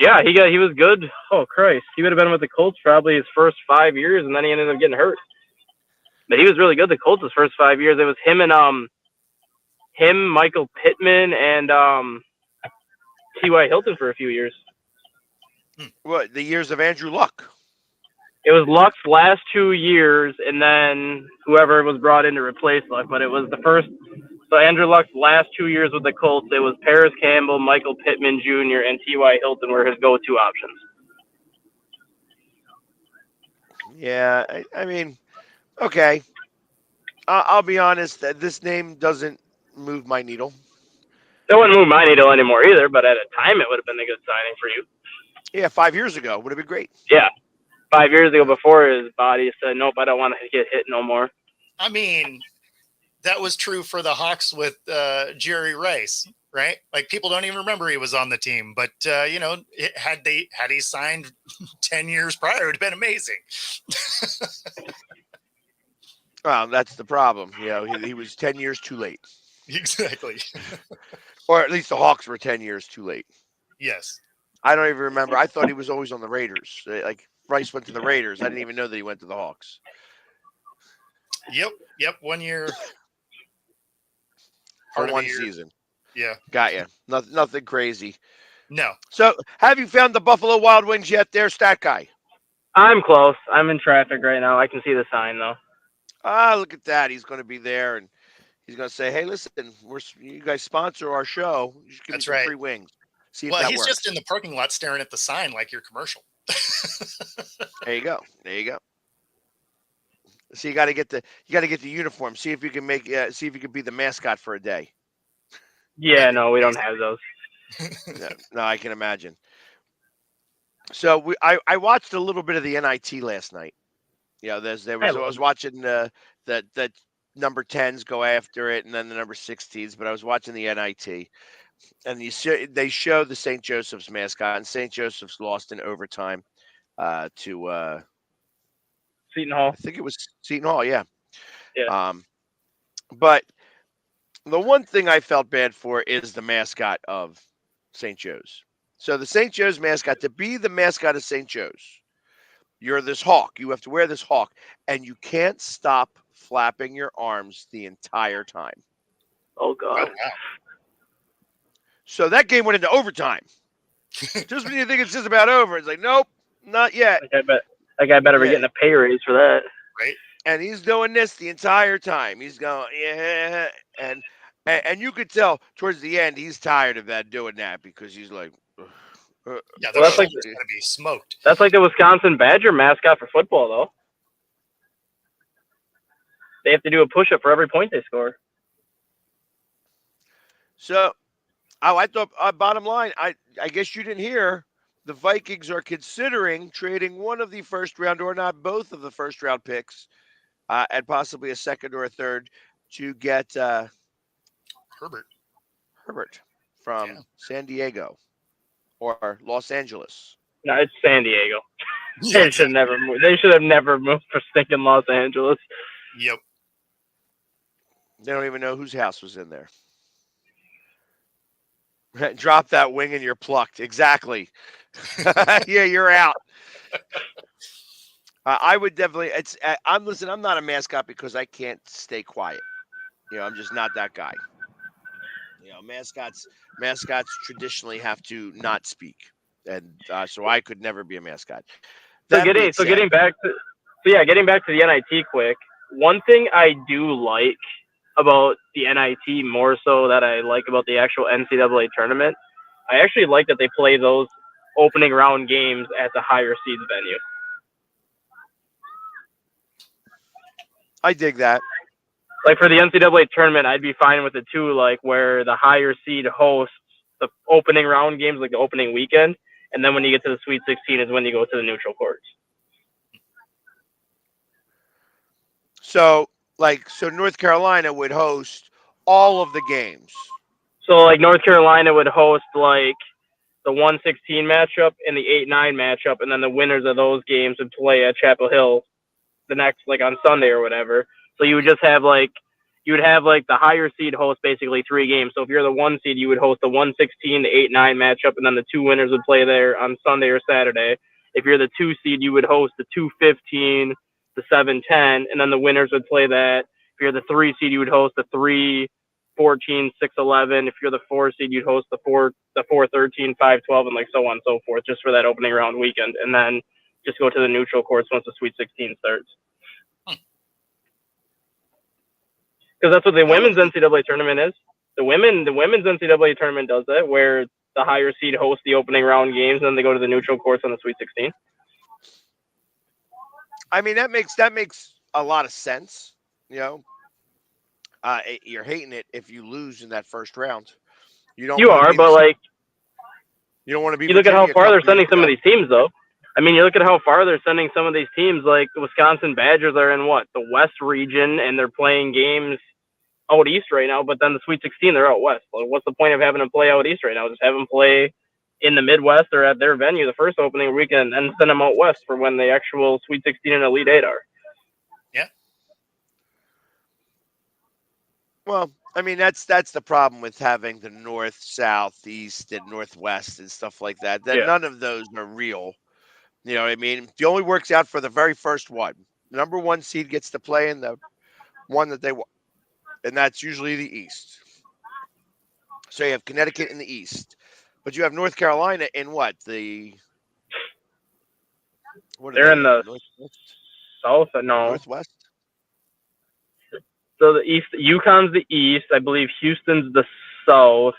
Yeah, he was good. Oh Christ, he would have been with the Colts probably his first 5 years, and then he ended up getting hurt. But he was really good. The Colts his first 5 years. It was him, Michael Pittman, and T.Y. Hilton for a few years. What, the years of Andrew Luck? It was Luck's last 2 years, and then whoever was brought in to replace Luck. But it was the first. So Andrew Luck's last 2 years with the Colts, it was Paris Campbell, Michael Pittman Jr., and T.Y. Hilton were his go-to options. Yeah, I mean, okay. I'll be honest. This name doesn't move my needle. It wouldn't move my needle anymore either, but at a time it would have been a good signing for you. Yeah, 5 years ago would have been great. Yeah. 5 years ago, before his body said, nope, I don't want to get hit no more. I mean, that was true for the Hawks with Jerry Rice, right? Like, people don't even remember he was on the team, but had he signed 10 years prior, it would have been amazing. Well, that's the problem. He was 10 years too late. Exactly. Or at least the Hawks were 10 years too late. Yes. I don't even remember. I thought he was always on the Raiders. Like, Rice went to the Raiders. I didn't even know that he went to the Hawks. Yep. 1 year. For one season. Yeah. Got you. Nothing crazy. No. So, have you found the Buffalo Wild Wings yet there, Stat Guy? I'm close. I'm in traffic right now. I can see the sign, though. Look at that. He's going to be there, and he's going to say, hey, listen, you guys sponsor our show. You should give me some free wings. See if that he's works. just in the parking lot staring at the sign like your commercial. There you go. So you got to get the uniform. See if you can see if you can be the mascot for a day. Yeah, no, we don't have those. No, I can imagine. So I watched a little bit of the NIT last night. I was watching the number 10s go after it, and then the number 16s. But I was watching the NIT, and they show the St. Joseph's mascot, and St. Joseph's lost in overtime to Seton Hall. I think it was Seton Hall. Yeah. Yeah. But the one thing I felt bad for is the mascot of St. Joe's. So the St. Joe's mascot, to be the mascot of St. Joe's, you're this hawk. You have to wear this hawk, and you can't stop flapping your arms the entire time. Oh, God. So that game went into overtime. Just when you think it's just about over, it's like, nope, not yet. That guy better be getting a pay raise for that. Right. And he's doing this the entire time. He's going, yeah. And you could tell towards the end, he's tired of doing that because he's like, that's like going to be smoked. That's like the Wisconsin Badger mascot for football, though. They have to do a push-up for every point they score. So, I thought, bottom line, I guess you didn't hear, the Vikings are considering trading one of the first round, or not both of the first round picks, and possibly a second or a third to get Herbert from San Diego or Los Angeles. No, it's San Diego. They should never move. They should have never moved for stinking Los Angeles. Yep. They don't even know whose house was in there. Drop that wing and you're plucked. Exactly. Yeah, you're out. I would definitely. I'm not a mascot because I can't stay quiet. I'm just not that guy. Mascots traditionally have to not speak, and so I could never be a mascot. Getting back to the NIT quick. One thing I do like about the NIT more so that I like about the actual NCAA tournament, I actually like that they play those opening round games at the higher seeds venue. I dig that. Like for the NCAA tournament, I'd be fine with it too, like where the higher seed hosts the opening round games, like the opening weekend, and then when you get to the Sweet 16 is when you go to the neutral courts. So North Carolina would host all of the games. So like North Carolina would host like the 1-16 matchup and the 8-9 matchup, and then the winners of those games would play at Chapel Hill the next, like on Sunday or whatever. So you would just have the higher seed host basically 3 games. So if you're the 1 seed, you would host the 1-16, the 8-9 matchup, and then the 2 winners would play there on Sunday or Saturday. If you're the 2 seed, you would host the 2-15, the 7-10, and then the winners would play that. If you're the 3 seed, you would host the 3-14, 6-11. If you're the 4 seed, you'd host the 4-13, 5-12, and like so on and so forth, just for that opening round weekend, and then just go to the neutral courts once the Sweet 16 starts. Because that's what the women's NCAA tournament is. The women's NCAA tournament does that, where the higher seed hosts the opening round games, and then they go to the neutral courts on the Sweet 16. I mean, that makes a lot of sense. You know, you're hating it if you lose in that first round. You don't You want to are, be the but like you don't want to be. you look at how Virginia a far they're couple years sending some of ago. these teams, though. I mean, you look at how far they're sending some of these teams. Like the Wisconsin Badgers are in what, the West region, and they're playing games out east right now. But then the Sweet 16, they're out west. Like, what's the point of having them play out east right now? Just have them play in the Midwest or at their venue the first opening weekend, and send them out west for when the actual Sweet 16 and Elite 8 are. Yeah. Well, I mean, that's the problem with having the north, south, east, and northwest and stuff like that. That none of those are real. You know what I mean? It only works out for the very first one. The number one seed gets to play in the one that they want, and that's usually the East. So you have Connecticut in the East, but you have North Carolina in what? What are They're they in the Northwest? south, no. Northwest? So the East, UConn's the East. I believe Houston's the South.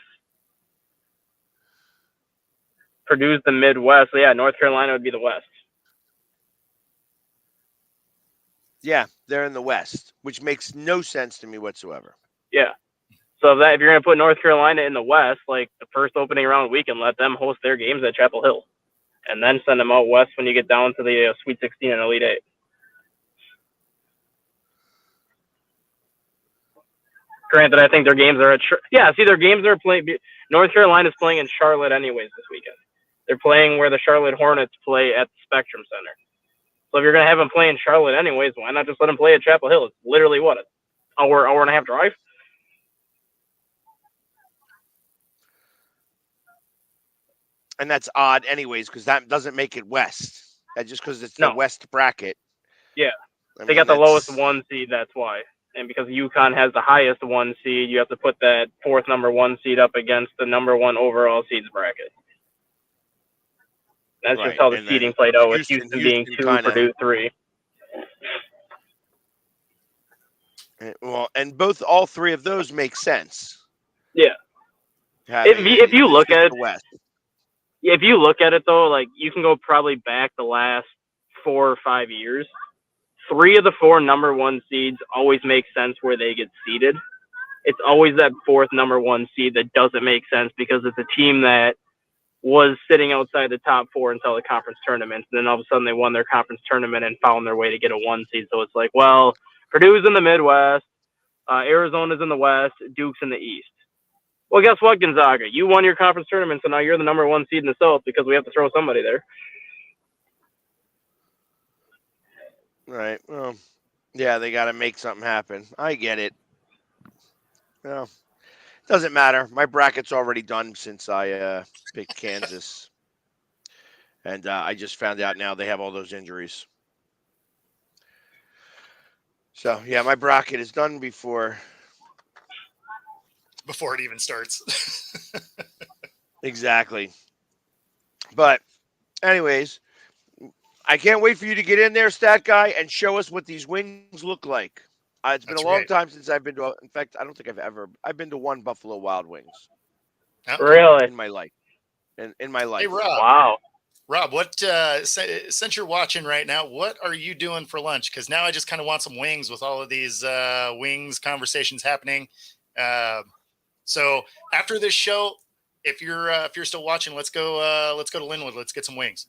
Purdue's the Midwest. So yeah, North Carolina would be the West. Yeah, they're in the West, which makes no sense to me whatsoever. Yeah. So if you're going to put North Carolina in the West, like the first opening round weekend, let them host their games at Chapel Hill, and then send them out west when you get down to the Sweet 16 and Elite 8. Granted, I think their games are their games are playing. North Carolina's playing in Charlotte anyways this weekend. They're playing where the Charlotte Hornets play at the Spectrum Center. So if you're going to have them play in Charlotte anyways, why not just let them play at Chapel Hill? It's literally what, an hour and a half drive? And that's odd anyways, because that doesn't make it West. That just because it's the West bracket. Yeah. They got the lowest one seed, that's why. And because UConn has the highest one seed, you have to put that fourth number one seed up against the number one overall seeds bracket. That's just how the seeding played out, with Houston being 2, Purdue 3. Well, and all three of those make sense. Yeah. If you look at it, if you look at it though, like you can go probably back the last 4 or 5 years. 3 of the 4 number one seeds always make sense where they get seeded. It's always that fourth number one seed that doesn't make sense because it's a team that was sitting outside the top 4 until the conference tournament. And then all of a sudden they won their conference tournament and found their way to get a 1 seed. So it's like, well, Purdue's in the Midwest, Arizona's in the West, Duke's in the East. Well, guess what, Gonzaga? You won your conference tournament, so now you're the number 1 seed in the South because we have to throw somebody there. Right. Well, yeah, they got to make something happen. I get it. Well, doesn't matter. My bracket's already done since I picked Kansas. And I just found out now they have all those injuries. So, yeah, my bracket is done before it even starts. Exactly. But anyways, I can't wait for you to get in there, Stat Guy, and show us what these wings look like. It's been a long time since I've been to. In fact, I don't think I've been to one Buffalo Wild Wings. Really? In my life. In my life. Hey, Rob. Wow. Rob, what since you're watching right now, what are you doing for lunch? Because now I just kind of want some wings with all of these wings conversations happening. So after this show, if you're still watching, let's go to Linwood. Let's get some wings.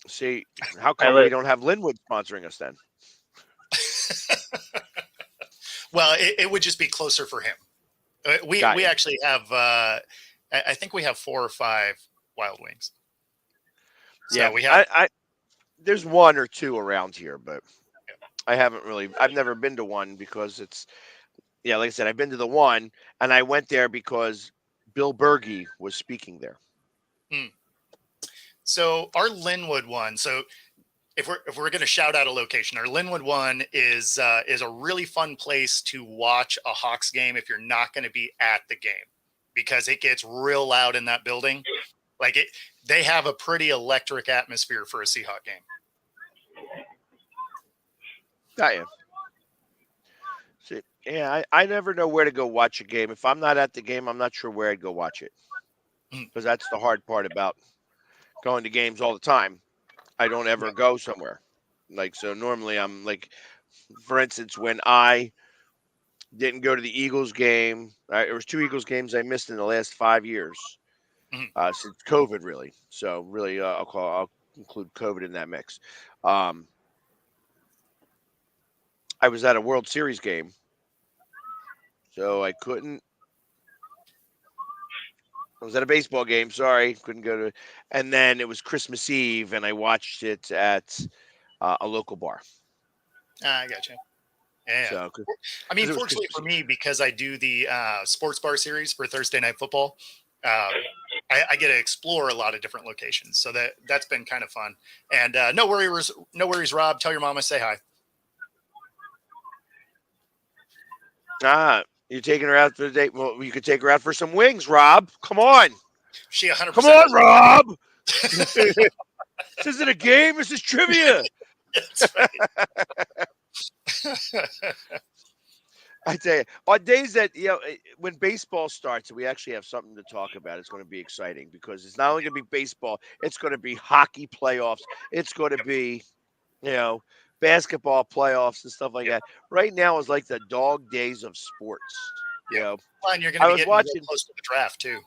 See, how come we don't have Linwood sponsoring us then? Well, it would just be closer for him. We actually have, I think we have 4 or 5 Wild Wings. So yeah, we have. There's 1 or 2 around here, but I've never been to one because it's, like I said, I've been to the one, and I went there because Bill Berge was speaking there. So our Linwood one. So if we're going to shout out a location, our Linwood one is a really fun place to watch a Hawks game if you're not going to be at the game, because it gets real loud in that building. Like they have a pretty electric atmosphere for a Seahawk game. Got you. See, yeah, I never know where to go watch a game. If I'm not at the game, I'm not sure where I'd go watch it, because that's the hard part about going to games all the time. I don't ever go somewhere. Like, so normally I'm like, for instance, when I didn't go to the Eagles game, there was 2 Eagles games I missed in the last 5 years since COVID, really. So really, I'll include COVID in that mix. I was at a World Series game, so I couldn't. I was at a baseball game. Sorry, couldn't go to. And then it was Christmas Eve, and I watched it at a local bar. I gotcha. Yeah. So, I mean, fortunately for me, because I do the sports bar series for Thursday Night Football, I get to explore a lot of different locations. So that's been kind of fun. And no worries, Rob. Tell your mom I say hi. You're taking her out for the date. Well, you could take her out for some wings, Rob. Come on. She 100%. Come on, Rob. This isn't a game. This is trivia. That's right. I tell you, on days that, when baseball starts, we actually have something to talk about. It's going to be exciting because it's not only going to be baseball, it's going to be hockey playoffs. It's going to be, basketball playoffs and stuff like that. Right now is like the dog days of sports. Fine, you're going to be getting real close to the draft too.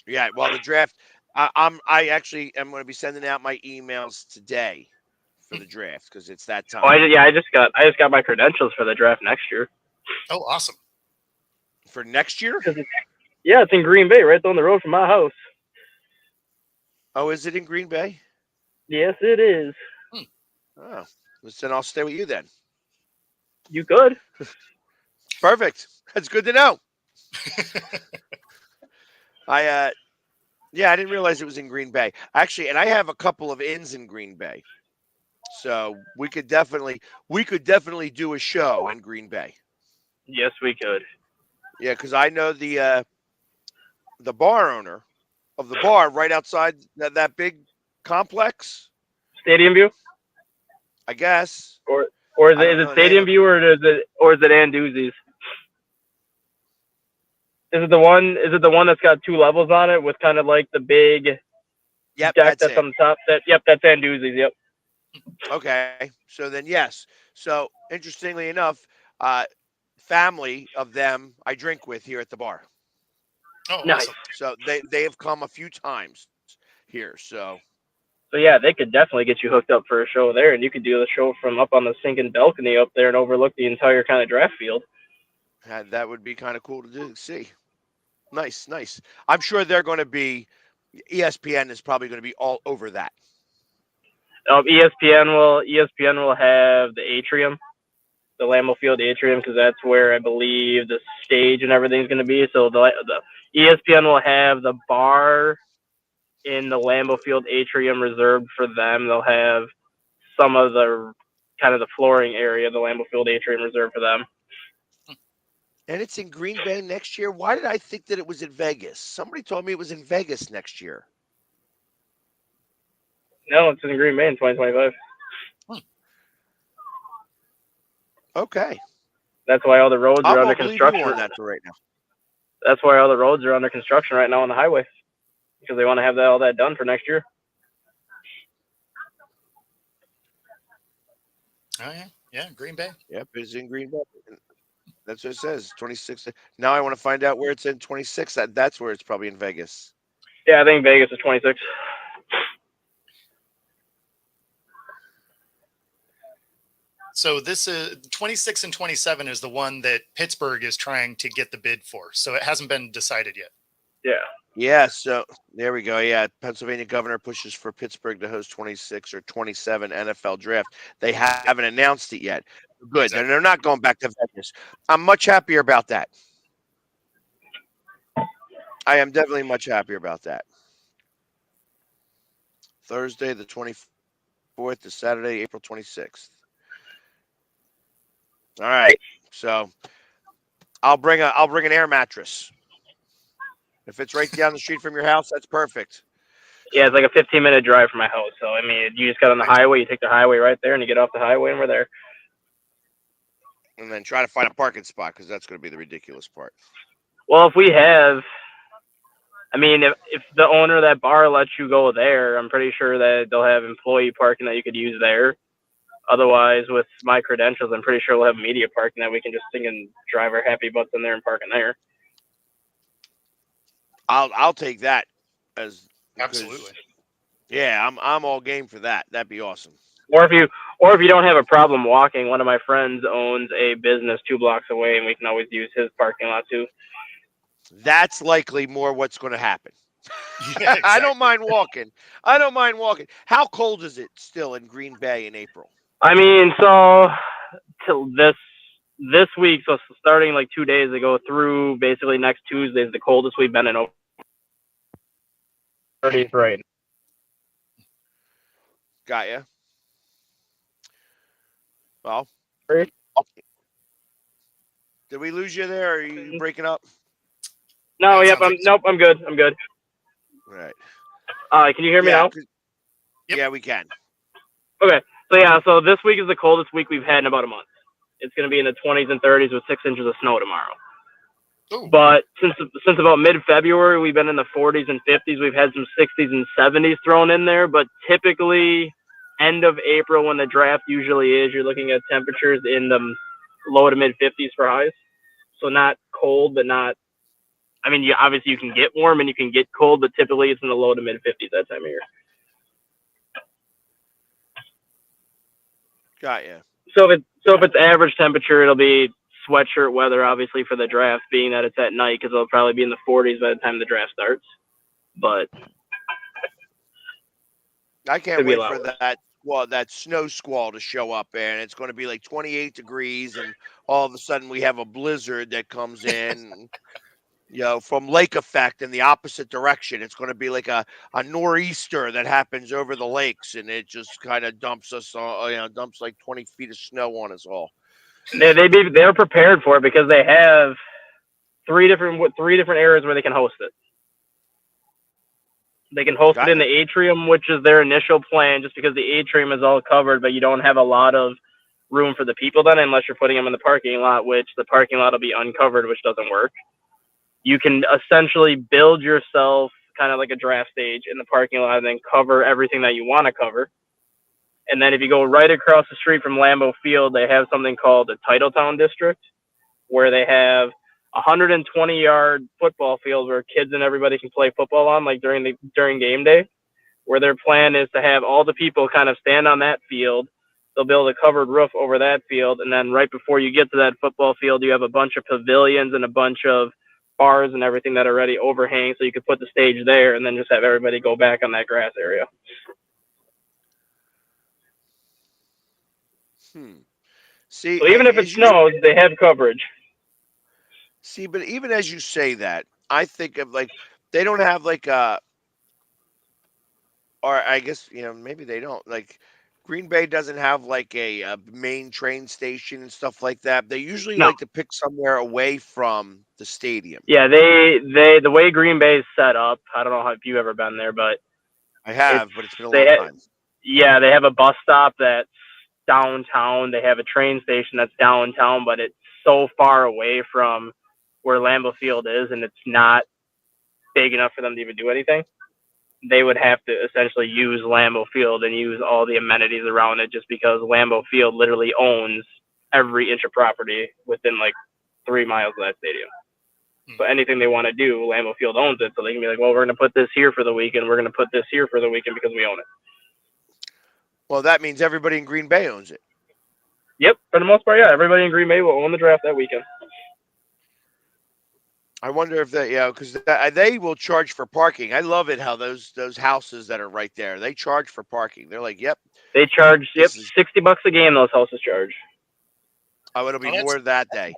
Yeah, well, the draft. I actually am going to be sending out my emails today for the draft because it's that time. Oh, I just got my credentials for the draft next year. Oh, awesome! For next year? It's in Green Bay, right down the road from my house. Oh, is it in Green Bay? Yes, it is. Oh, then I'll stay with you then. You could. Perfect. That's good to know. I didn't realize it was in Green Bay. Actually, and I have a couple of inns in Green Bay. So we could definitely do a show in Green Bay. Yes, we could. Yeah, because I know the bar owner of the bar right outside that big complex. Stadium View? I guess. Or is it Stadium View or is it Anduzzi's? Is it the one that's got 2 levels on it with kind of like the big deck that's on the top? That's Anduzzi's. Yep. Okay. So then, yes. So interestingly enough, family of them I drink with here at the bar. Oh, nice. Awesome. So they have come a few times here. So yeah, they could definitely get you hooked up for a show there, and you could do the show from up on the sinking balcony up there and overlook the entire kind of draft field. That would be kind of cool to see. Nice. I'm sure they're going to be. ESPN is probably going to be all over that. ESPN will have the atrium, the Lambeau Field atrium, because that's where I believe the stage and everything's going to be. So the ESPN will have the bar in the Lambeau Field atrium reserved for them. They'll have some of the kind of the flooring area, the Lambeau Field atrium reserved for them. And it's in Green Bay next year. Why did I think that it was in Vegas? Somebody told me it was in Vegas next year. No, it's in Green Bay in 2025. Okay. That's why all the roads are under construction. On that for right now. That's why all the roads are under construction right now on the highway, because they want to have all that done for next year. Oh yeah, Green Bay. Yep, it's in Green Bay. That's what it says. 26. Now I want to find out where it's in 26. That's where it's probably in Vegas. Yeah, I think Vegas is 26. So this is 26 and 27 is the one that Pittsburgh is trying to get the bid for. So it hasn't been decided yet. Yeah. Yeah. So there we go. Yeah. Pennsylvania governor pushes for Pittsburgh to host 26 or 27 NFL draft. They haven't announced it yet. Good. Exactly. And they're not going back to Vegas. I'm much happier about that. I am definitely much happier about that. Thursday, the 24th to Saturday, April 26th. All right. So I'll bring an air mattress. If it's right down the street from your house, that's perfect. Yeah, it's like a 15-minute drive from my house. So, I mean, you just got on the highway, you take the highway right there, and you get off the highway, and we're there. And then try to find a parking spot, because that's going to be the ridiculous part. Well, if we have I mean, if the owner of that bar lets you go there, I'm pretty sure that they'll have employee parking that you could use there. Otherwise, with my credentials, I'm pretty sure we'll have media parking that we can just sing and drive our happy butts in there and park in there. I'll take that as Absolutely. Yeah, I'm all game for that. That'd be awesome. Or if you don't have a problem walking, one of my friends owns a business 2 blocks away, and we can always use his parking lot too. That's likely more what's going to happen. Yeah, exactly. I don't mind walking. How cold is it still in Green Bay in April? I mean, so till this week, so starting like 2 days ago through basically next Tuesday is the coldest we've been in over 30s right. Got ya. Well, did we lose you there? Or are you breaking up? No, yep, I'm good. I'm good. Right. Can you hear me now? Yep. Yeah, we can. Okay. So this week is the coldest week we've had in about a month. It's going to be in the 20s and 30s with 6 inches of snow tomorrow. Ooh. But since about mid-February, we've been in the 40s and 50s. We've had some 60s and 70s thrown in there, but typically end of April when the draft usually is, you're looking at temperatures in the low to mid-50s for highs. So not cold, but not. I mean, obviously you can get warm and you can get cold, but typically it's in the low to mid-50s that time of year. Got ya. So if it's average temperature, it'll be sweatshirt weather, obviously, for the draft, being that it's at night, because it'll probably be in the 40s by the time the draft starts. But I can't wait for that snow squall to show up, and it's going to be like 28 degrees, and all of a sudden we have a blizzard that comes in. From lake effect in the opposite direction. It's going to be like a nor'easter that happens over the lakes, and it just kind of dumps us all, dumps like 20 feet of snow on us all. They're prepared for it because they have three different areas where they can host it. They can host it in the atrium, which is their initial plan, just because the atrium is all covered, but you don't have a lot of room for the people then, unless you're putting them in the parking lot, which the parking lot will be uncovered, which doesn't work. You can essentially build yourself kind of like a draft stage in the parking lot and then cover everything that you want to cover. And then if you go right across the street from Lambeau Field, they have something called the Titletown District, where they have 120-yard football field where kids and everybody can play football on, like during game day, where their plan is to have all the people kind of stand on that field. They'll build a covered roof over that field, and then right before you get to that football field, you have a bunch of pavilions and a bunch of bars and everything that already overhang, so you could put the stage there and then just have everybody go back on that grass area. See, so even if it snows, they have coverage. See, but even as you say that, I think of like they don't have like or I guess maybe they don't, like Green Bay doesn't have like a main train station and stuff like that. They usually like to pick somewhere away from the stadium. Yeah, the way Green Bay is set up, I don't know if you've ever been there, but I have, but it's been a long time. Yeah, they have a bus stop that's downtown. They have a train station that's downtown, but it's so far away from where Lambeau Field is, and it's not big enough for them to even do anything. They would have to essentially use Lambeau Field and use all the amenities around it, just because Lambeau Field literally owns every inch of property within like 3 miles of that stadium. So anything they want to do, Lambeau Field owns it. So they can be like, well, we're going to put this here for the weekend. We're going to put this here for the weekend because we own it. Well, that means everybody in Green Bay owns it. Yep. For the most part, yeah. Everybody in Green Bay will own the draft that weekend. I wonder if because they will charge for parking. I love it how those houses that are right there, they charge for parking. They're like, yep. They charge, $60 a game. Those houses charge. Oh, it'll be more that day.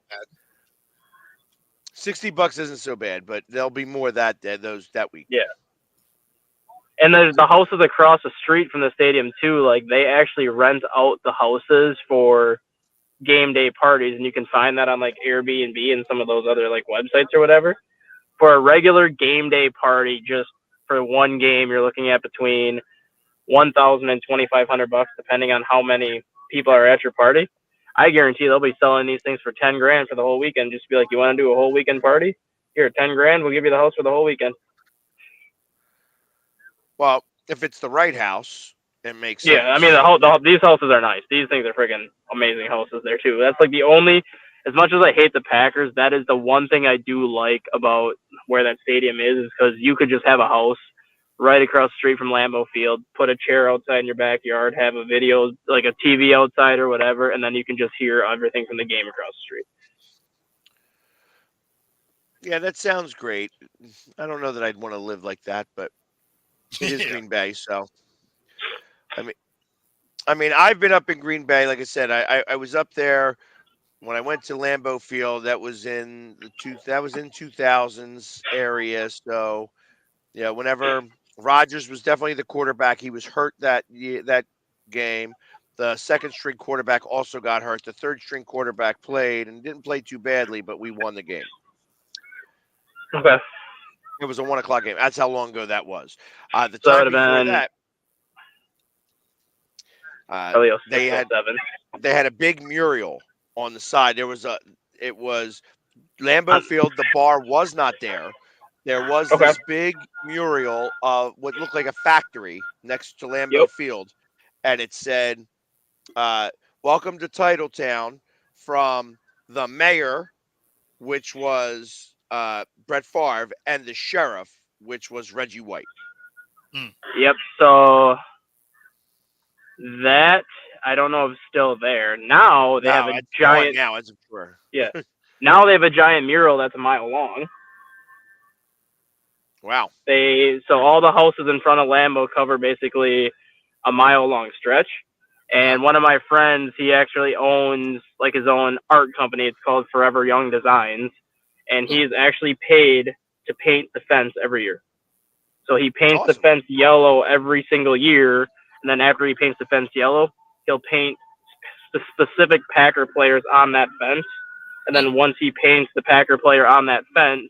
$60 isn't so bad, but there'll be more that week. Yeah. And there's the houses across the street from the stadium too. Like they actually rent out the houses for game day parties, and you can find that on like Airbnb and some of those other like websites or whatever. For a regular game day party, just for one game, you're looking at between $1,000 and $2,500, depending on how many people are at your party. I guarantee they'll be selling these things for $10,000 for the whole weekend. Just be like, you want to do a whole weekend party? Here, $10,000, we'll give you the house for the whole weekend. Well, if it's the right house, it makes sense. Yeah, I mean these houses are nice. These things are freaking amazing houses there too. That's like the only. As much as I hate the Packers, that is the one thing I do like about where that stadium is because you could just have a house right across the street from Lambeau Field, put a chair outside in your backyard, have a video, like a TV outside or whatever, and then you can just hear everything from the game across the street. Yeah, that sounds great. I don't know that I'd want to live like that, but it is Green Bay, so I mean, I've been up in Green Bay. Like I said, I was up there when I went to Lambeau Field. That was in 2000s area. So yeah, whenever Rodgers was definitely the quarterback, he was hurt that game. The second string quarterback also got hurt. The third string quarterback played and didn't play too badly, but we won the game. Okay. It was a 1:00 game. That's how long ago that was. The So time it would before have been that, they had a big mural on the side. It was Lambeau Field. The bar was not there. There was this big mural of what looked like a factory next to Lambeau Field, and it said, "Welcome to Titletown," from the mayor, which was Brett Favre, and the sheriff, which was Reggie White. Yep. So that I don't know if it's still there. Now they have a giant. Now, as I'm sure. Yeah. Now they have a giant mural that's a mile long. Wow. So all the houses in front of Lambeau cover basically a mile long stretch. And one of my friends, he actually owns like his own art company. It's called Forever Young Designs, and he's actually paid to paint the fence every year. So he paints the fence yellow every single year, and then after he paints the fence yellow, he'll paint the specific Packer players on that fence. And then once he paints the Packer player on that fence,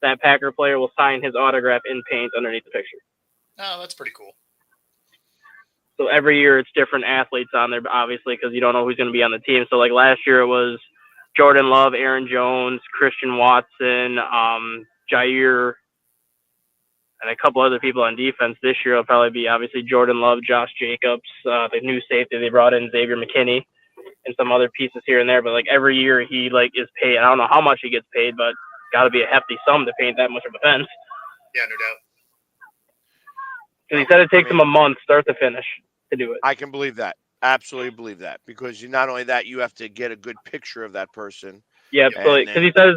that Packer player will sign his autograph in paint underneath the picture. Oh, that's pretty cool. So every year it's different athletes on there, obviously, because you don't know who's going to be on the team. So like last year it was Jordan Love, Aaron Jones, Christian Watson, Jair, and a couple other people on defense. This year it'll probably be obviously Jordan Love, Josh Jacobs, the new safety they brought in, Xavier McKinney, and some other pieces here and there. But like every year he like is paid. I don't know how much he gets paid, but got to be a hefty sum to paint that much of a fence. Yeah, no doubt. Because he said it takes him a month, start to finish, to do it. I can believe that. Absolutely believe that. Because you not only that, you have to get a good picture of that person. Yeah, absolutely. Because he says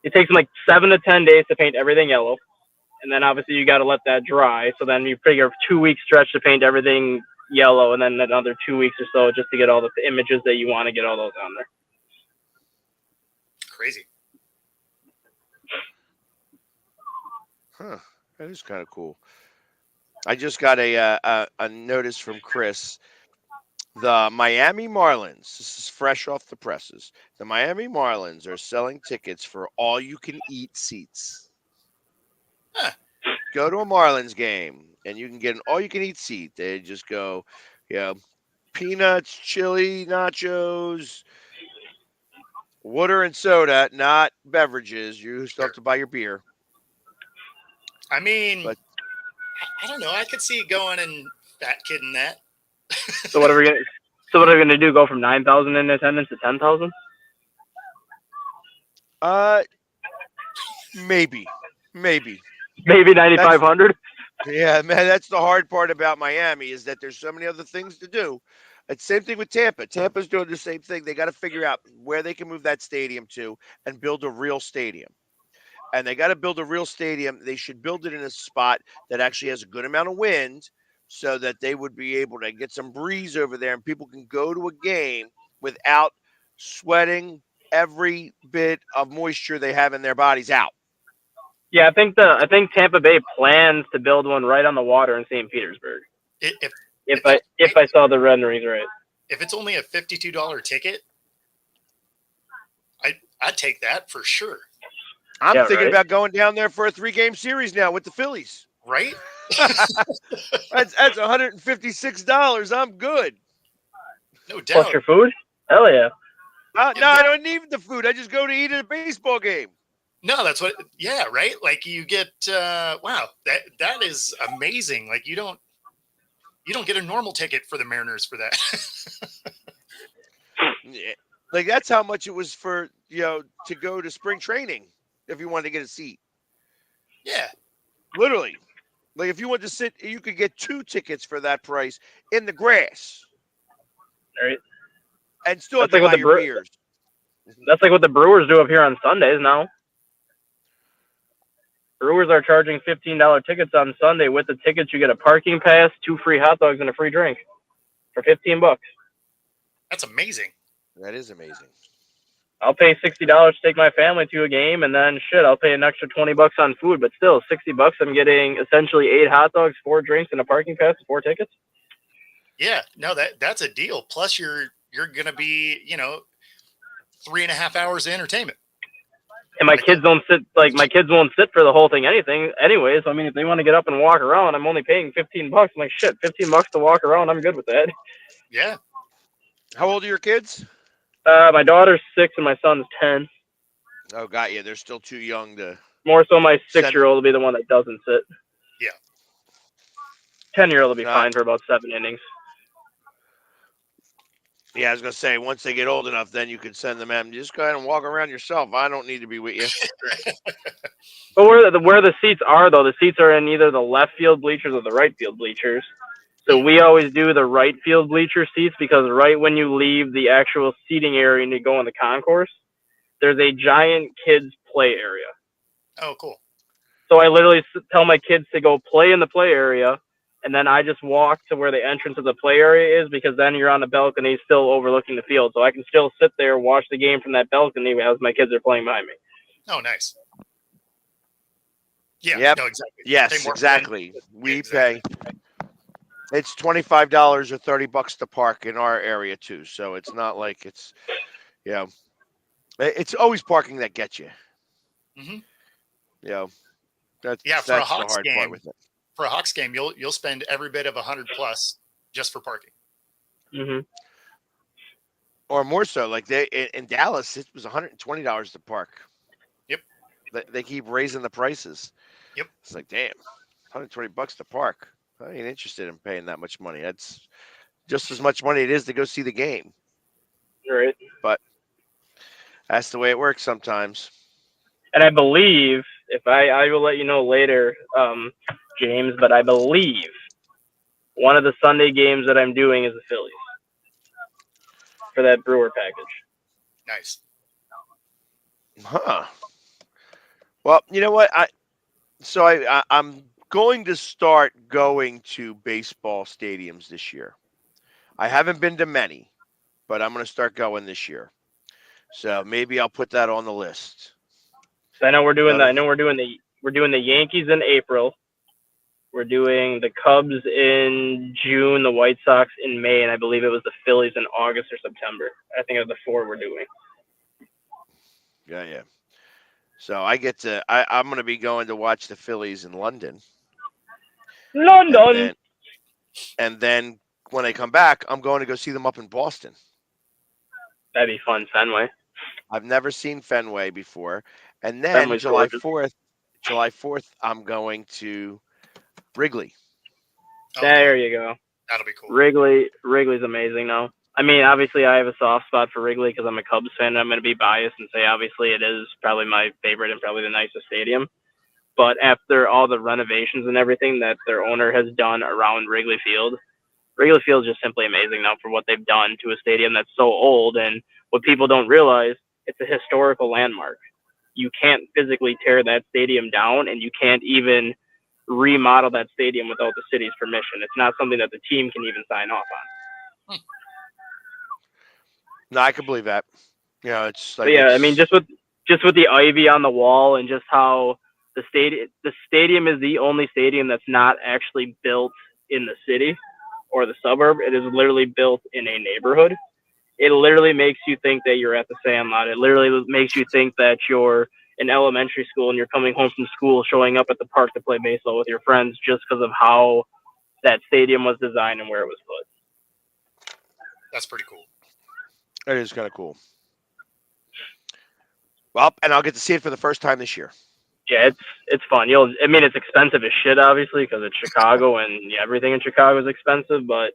it takes him like 7 to 10 days to paint everything yellow. And then obviously you got to let that dry. So then you figure a 2-week stretch to paint everything yellow, and then another 2 weeks or so just to get all the images that you want to get all those on there. Crazy. Huh. That is kind of cool. I just got a notice from Chris. The Miami Marlins, this is fresh off the presses. The Miami Marlins are selling tickets for all-you-can-eat seats. Huh. Go to a Marlins game, and you can get an all-you-can-eat seat. They just go, peanuts, chili, nachos, water and soda, not beverages. You still have to buy your beer. I mean, I don't know. I could see going and fat kidding that. So what are we gonna do? Go from 9,000 in attendance to 10,000? Maybe 9,500. Yeah, man, that's the hard part about Miami is that there's so many other things to do. It's the same thing with Tampa. Tampa's doing the same thing. They got to figure out where they can move that stadium to and build a real stadium. And they got to build a real stadium. They should build it in a spot that actually has a good amount of wind so that they would be able to get some breeze over there and people can go to a game without sweating every bit of moisture they have in their bodies out. Yeah, I think Tampa Bay plans to build one right on the water in St. Petersburg. If I saw the renderings right. If it's only a $52 ticket, I'd take that for sure. I'm thinking about going down there for a 3-game series now with the Phillies. Right? That's $156. I'm good. No doubt. Plus your food? Hell yeah. No, I don't need the food. I just go to eat at a baseball game. No, that's what. Yeah, right. Like you get. Wow, that is amazing. Like you don't get a normal ticket for the Mariners for that. Yeah. Like that's how much it was for, to go to spring training if you wanted to get a seat. Yeah. Literally. Like if you wanted to sit, you could get 2 tickets for that price in the grass. Right. And still have That's to like buy what your beers. That's like what the Brewers do up here on Sundays now. Brewers are charging $15 tickets on Sunday. With the tickets, you get a parking pass, 2 free hot dogs, and a free drink for $15. That's amazing. That is amazing. I'll pay $60 to take my family to a game, and then I'll pay an extra $20 on food. But still, $60, I'm getting essentially 8 hot dogs, 4 drinks, and a parking pass, 4 tickets. Yeah, no, that's a deal. Plus, you're gonna be 3.5 hours of entertainment. And my kids don't sit my kids won't sit for the whole thing anyways. I mean, if they want to get up and walk around, I'm only paying $15. I'm like, shit, $15 to walk around, I'm good with that. Yeah. How old are your kids? My daughter's 6 and my son's 10. Oh, got you. They're still too young to. More so, my 6-year-old will be the one that doesn't sit. Yeah. 10-year-old will be fine for about 7 innings. Yeah, I was gonna say once they get old enough, then you could send them out. Just go ahead and walk around yourself. I don't need to be with you. But where the seats are, though, the seats are in either the left field bleachers or the right field bleachers. So we always do the right field bleacher seats because right when you leave the actual seating area and you go in the concourse, there's a giant kids play area. Oh, cool. So I literally tell my kids to go play in the play area, and then I just walk to where the entrance of the play area is because then you're on the balcony still overlooking the field. So I can still sit there, watch the game from that balcony as my kids are playing behind me. Oh, nice. Yeah, yep. no, exactly. Yes, exactly. We pay. It's $25 or $30 to park in our area too. So it's not like it's, it's always parking that gets you. Mm-hmm. That's for a the Hawks hard game. part with it. For a Hawks game, you'll spend every bit of $100+ just for parking. Mm-hmm. Or more so, like in Dallas, it was $120 to park. Yep. They keep raising the prices. Yep. It's like, damn, $120 to park. I ain't interested in paying that much money. That's just as much money it is to go see the game. Right. But that's the way it works sometimes. And I believe, if I will let you know later, James, but I believe one of the Sunday games that I'm doing is the Phillies for that Brewer package. Nice. Huh. Well, you know what? I'm going to start going to baseball stadiums this year. I haven't been to many, but I'm going to start going this year. So maybe I'll put that on the list. So I know we're doing the Yankees in April. We're doing the Cubs in June, the White Sox in May, and I believe it was the Phillies in August or September. I think of the 4 we're doing. Yeah. So I'm going to be going to watch the Phillies in London. London. And then when I come back, I'm going to go see them up in Boston. That'd be fun, Fenway. I've never seen Fenway before. And then Fenway's July gorgeous. 4th, I'm going to Wrigley. There you go. That'll be cool. Wrigley's amazing now. I mean, obviously I have a soft spot for Wrigley because I'm a Cubs fan. And I'm going to be biased and say obviously it is probably my favorite and probably the nicest stadium. But after all the renovations and everything that their owner has done around Wrigley Field is just simply amazing now for what they've done to a stadium that's so old. And what people don't realize, it's a historical landmark. You can't physically tear that stadium down, and you can't even remodel that stadium without the city's permission. It's not something that the team can even sign off on. No, I can believe that. It's like I mean, just with the ivy on the wall and just how the stadium is the only stadium that's not actually built in the city or the suburb. It is literally built in a neighborhood. It literally makes you think that you're at the Sandlot. It literally makes you think that you're in elementary school and you're coming home from school, showing up at the park to play baseball with your friends just because of how that stadium was designed and where it was put. That's pretty cool. It is kind of cool. Well, and I'll get to see it for the first time this year. Yeah, it's fun. It's expensive as shit, obviously, because it's Chicago and everything in Chicago is expensive, but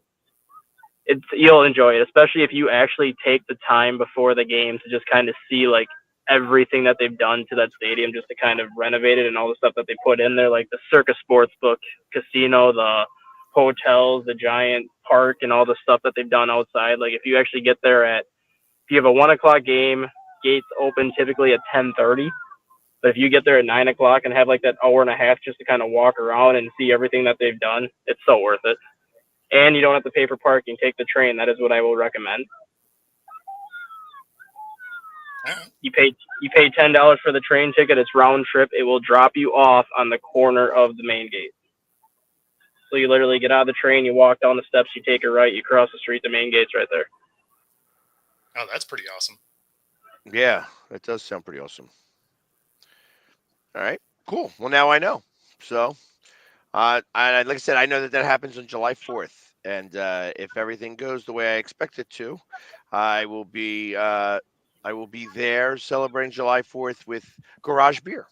you'll enjoy it, especially if you actually take the time before the game to just kind of see like everything that they've done to that stadium, just to kind of renovate it and all the stuff that they put in there, like the Circus Sportsbook Casino, the hotels, the giant park, and all the stuff that they've done outside. Like if you actually get there if you have a 1:00 game, gates open typically at 10:30. But if you get there at 9:00 and have like that hour and a half just to kind of walk around and see everything that they've done, it's so worth it. And you don't have to pay for parking. Take the train. That is what I will recommend. You pay $10 for the train ticket. It's round trip. It will drop you off on the corner of the main gate. So you literally get out of the train, you walk down the steps, you take a right, you cross the street, the main gate's right there. Oh, that's pretty awesome. Yeah, that does sound pretty awesome. All right, cool. Well, now I know. So, like I said, I know that happens on July 4th, and if everything goes the way I expect it to, I will be there celebrating July 4th with Garage Beer.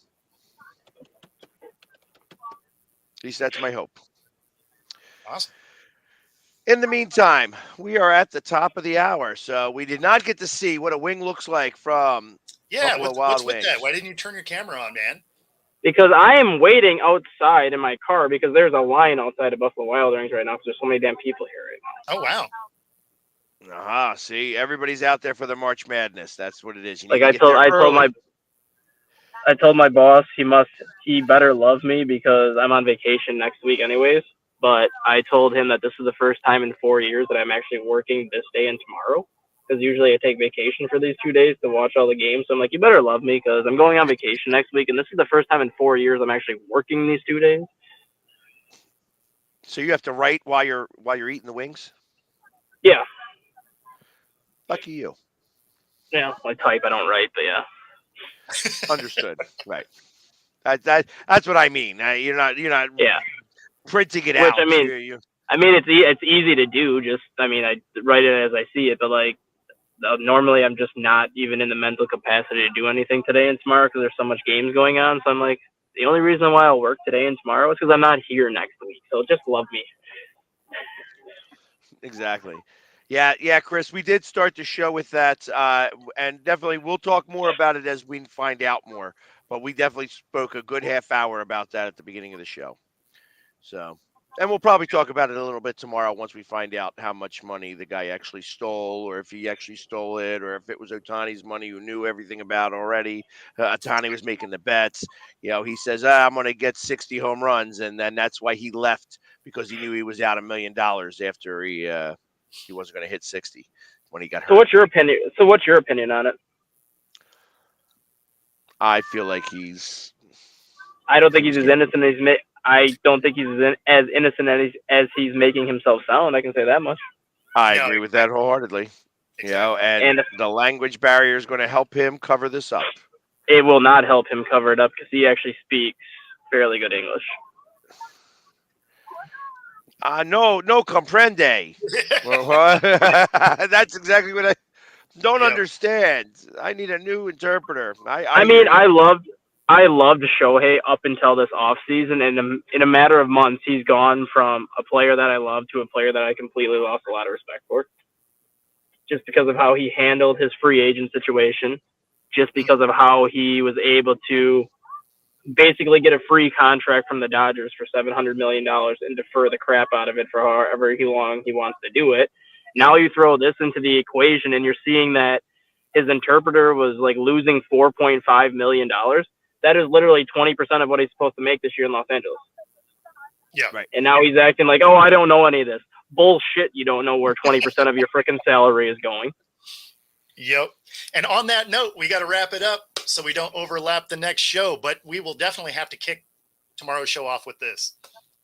At least that's my hope. Awesome. In the meantime, we are at the top of the hour, so we did not get to see what a wing looks like from Buffalo Wild what's Wings. with that? Why didn't you turn your camera on, man? Because I am waiting outside in my car because there's a line outside of Buffalo Wild Wings right now because there's so many damn people here right now. Oh, wow. Aha, see, everybody's out there for the March Madness. That's what it is. Like I told my boss he better love me because I'm on vacation next week anyways. But I told him that this is the first time in 4 years that I'm actually working this day and tomorrow. Because usually I take vacation for these 2 days to watch all the games. So I'm like, you better love me because I'm going on vacation next week. And this is the first time in 4 years I'm actually working these 2 days. So you have to write while you're eating the wings? Yeah. Lucky you. Yeah, I type, I don't write, but yeah. Understood. Right. That's what I mean. You're not printing it out. I mean, it's easy to do. Just I write it as I see it, but like normally I'm just not even in the mental capacity to do anything today and tomorrow because there's so much games going on. So I'm like, the only reason why I'll work today and tomorrow is because I'm not here next week. So just love me. Exactly. Yeah, Chris, we did start the show with that, and definitely we'll talk more about it as we find out more. But we definitely spoke a good half hour about that at the beginning of the show. So, and we'll probably talk about it a little bit tomorrow once we find out how much money the guy actually stole, or if he actually stole it, or if it was Ohtani's money who knew everything about already. Ohtani was making the bets. He says, I'm going to get 60 home runs, and then that's why he left, because he knew he was out $1 million after he wasn't going to hit 60 when he got hurt. So what's your opinion on it? I feel like he's. I don't think he's as innocent as I don't think he's as innocent as he's making himself sound. I can say that much. I agree with that wholeheartedly. Exactly. And the language barrier is going to help him cover this up. It will not help him cover it up because he actually speaks fairly good English. No comprende. That's exactly what I don't understand. I need a new interpreter. I loved Shohei up until this offseason, and in a matter of months, he's gone from a player that I love to a player that I completely lost a lot of respect for. Just because of how he handled his free agent situation, just because of how he was able to basically get a free contract from the Dodgers for $700 million and defer the crap out of it for however long he wants to do it. Now you throw this into the equation and you're seeing that his interpreter was like losing $4.5 million. That is literally 20% of what he's supposed to make this year in Los Angeles. Yeah. Right. And now he's acting like, oh, I don't know any of this. Bullshit. You don't know where 20% of your freaking salary is going. Yep. And on that note, we got to wrap it up so we don't overlap the next show, but we will definitely have to kick tomorrow's show off with this.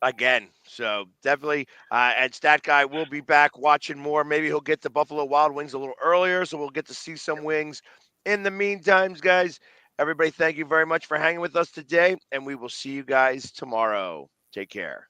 Again. So definitely, and StatGuy will be back watching more. Maybe he'll get the Buffalo Wild Wings a little earlier, so we'll get to see some wings. In the meantime, guys, everybody, thank you very much for hanging with us today, and we will see you guys tomorrow. Take care.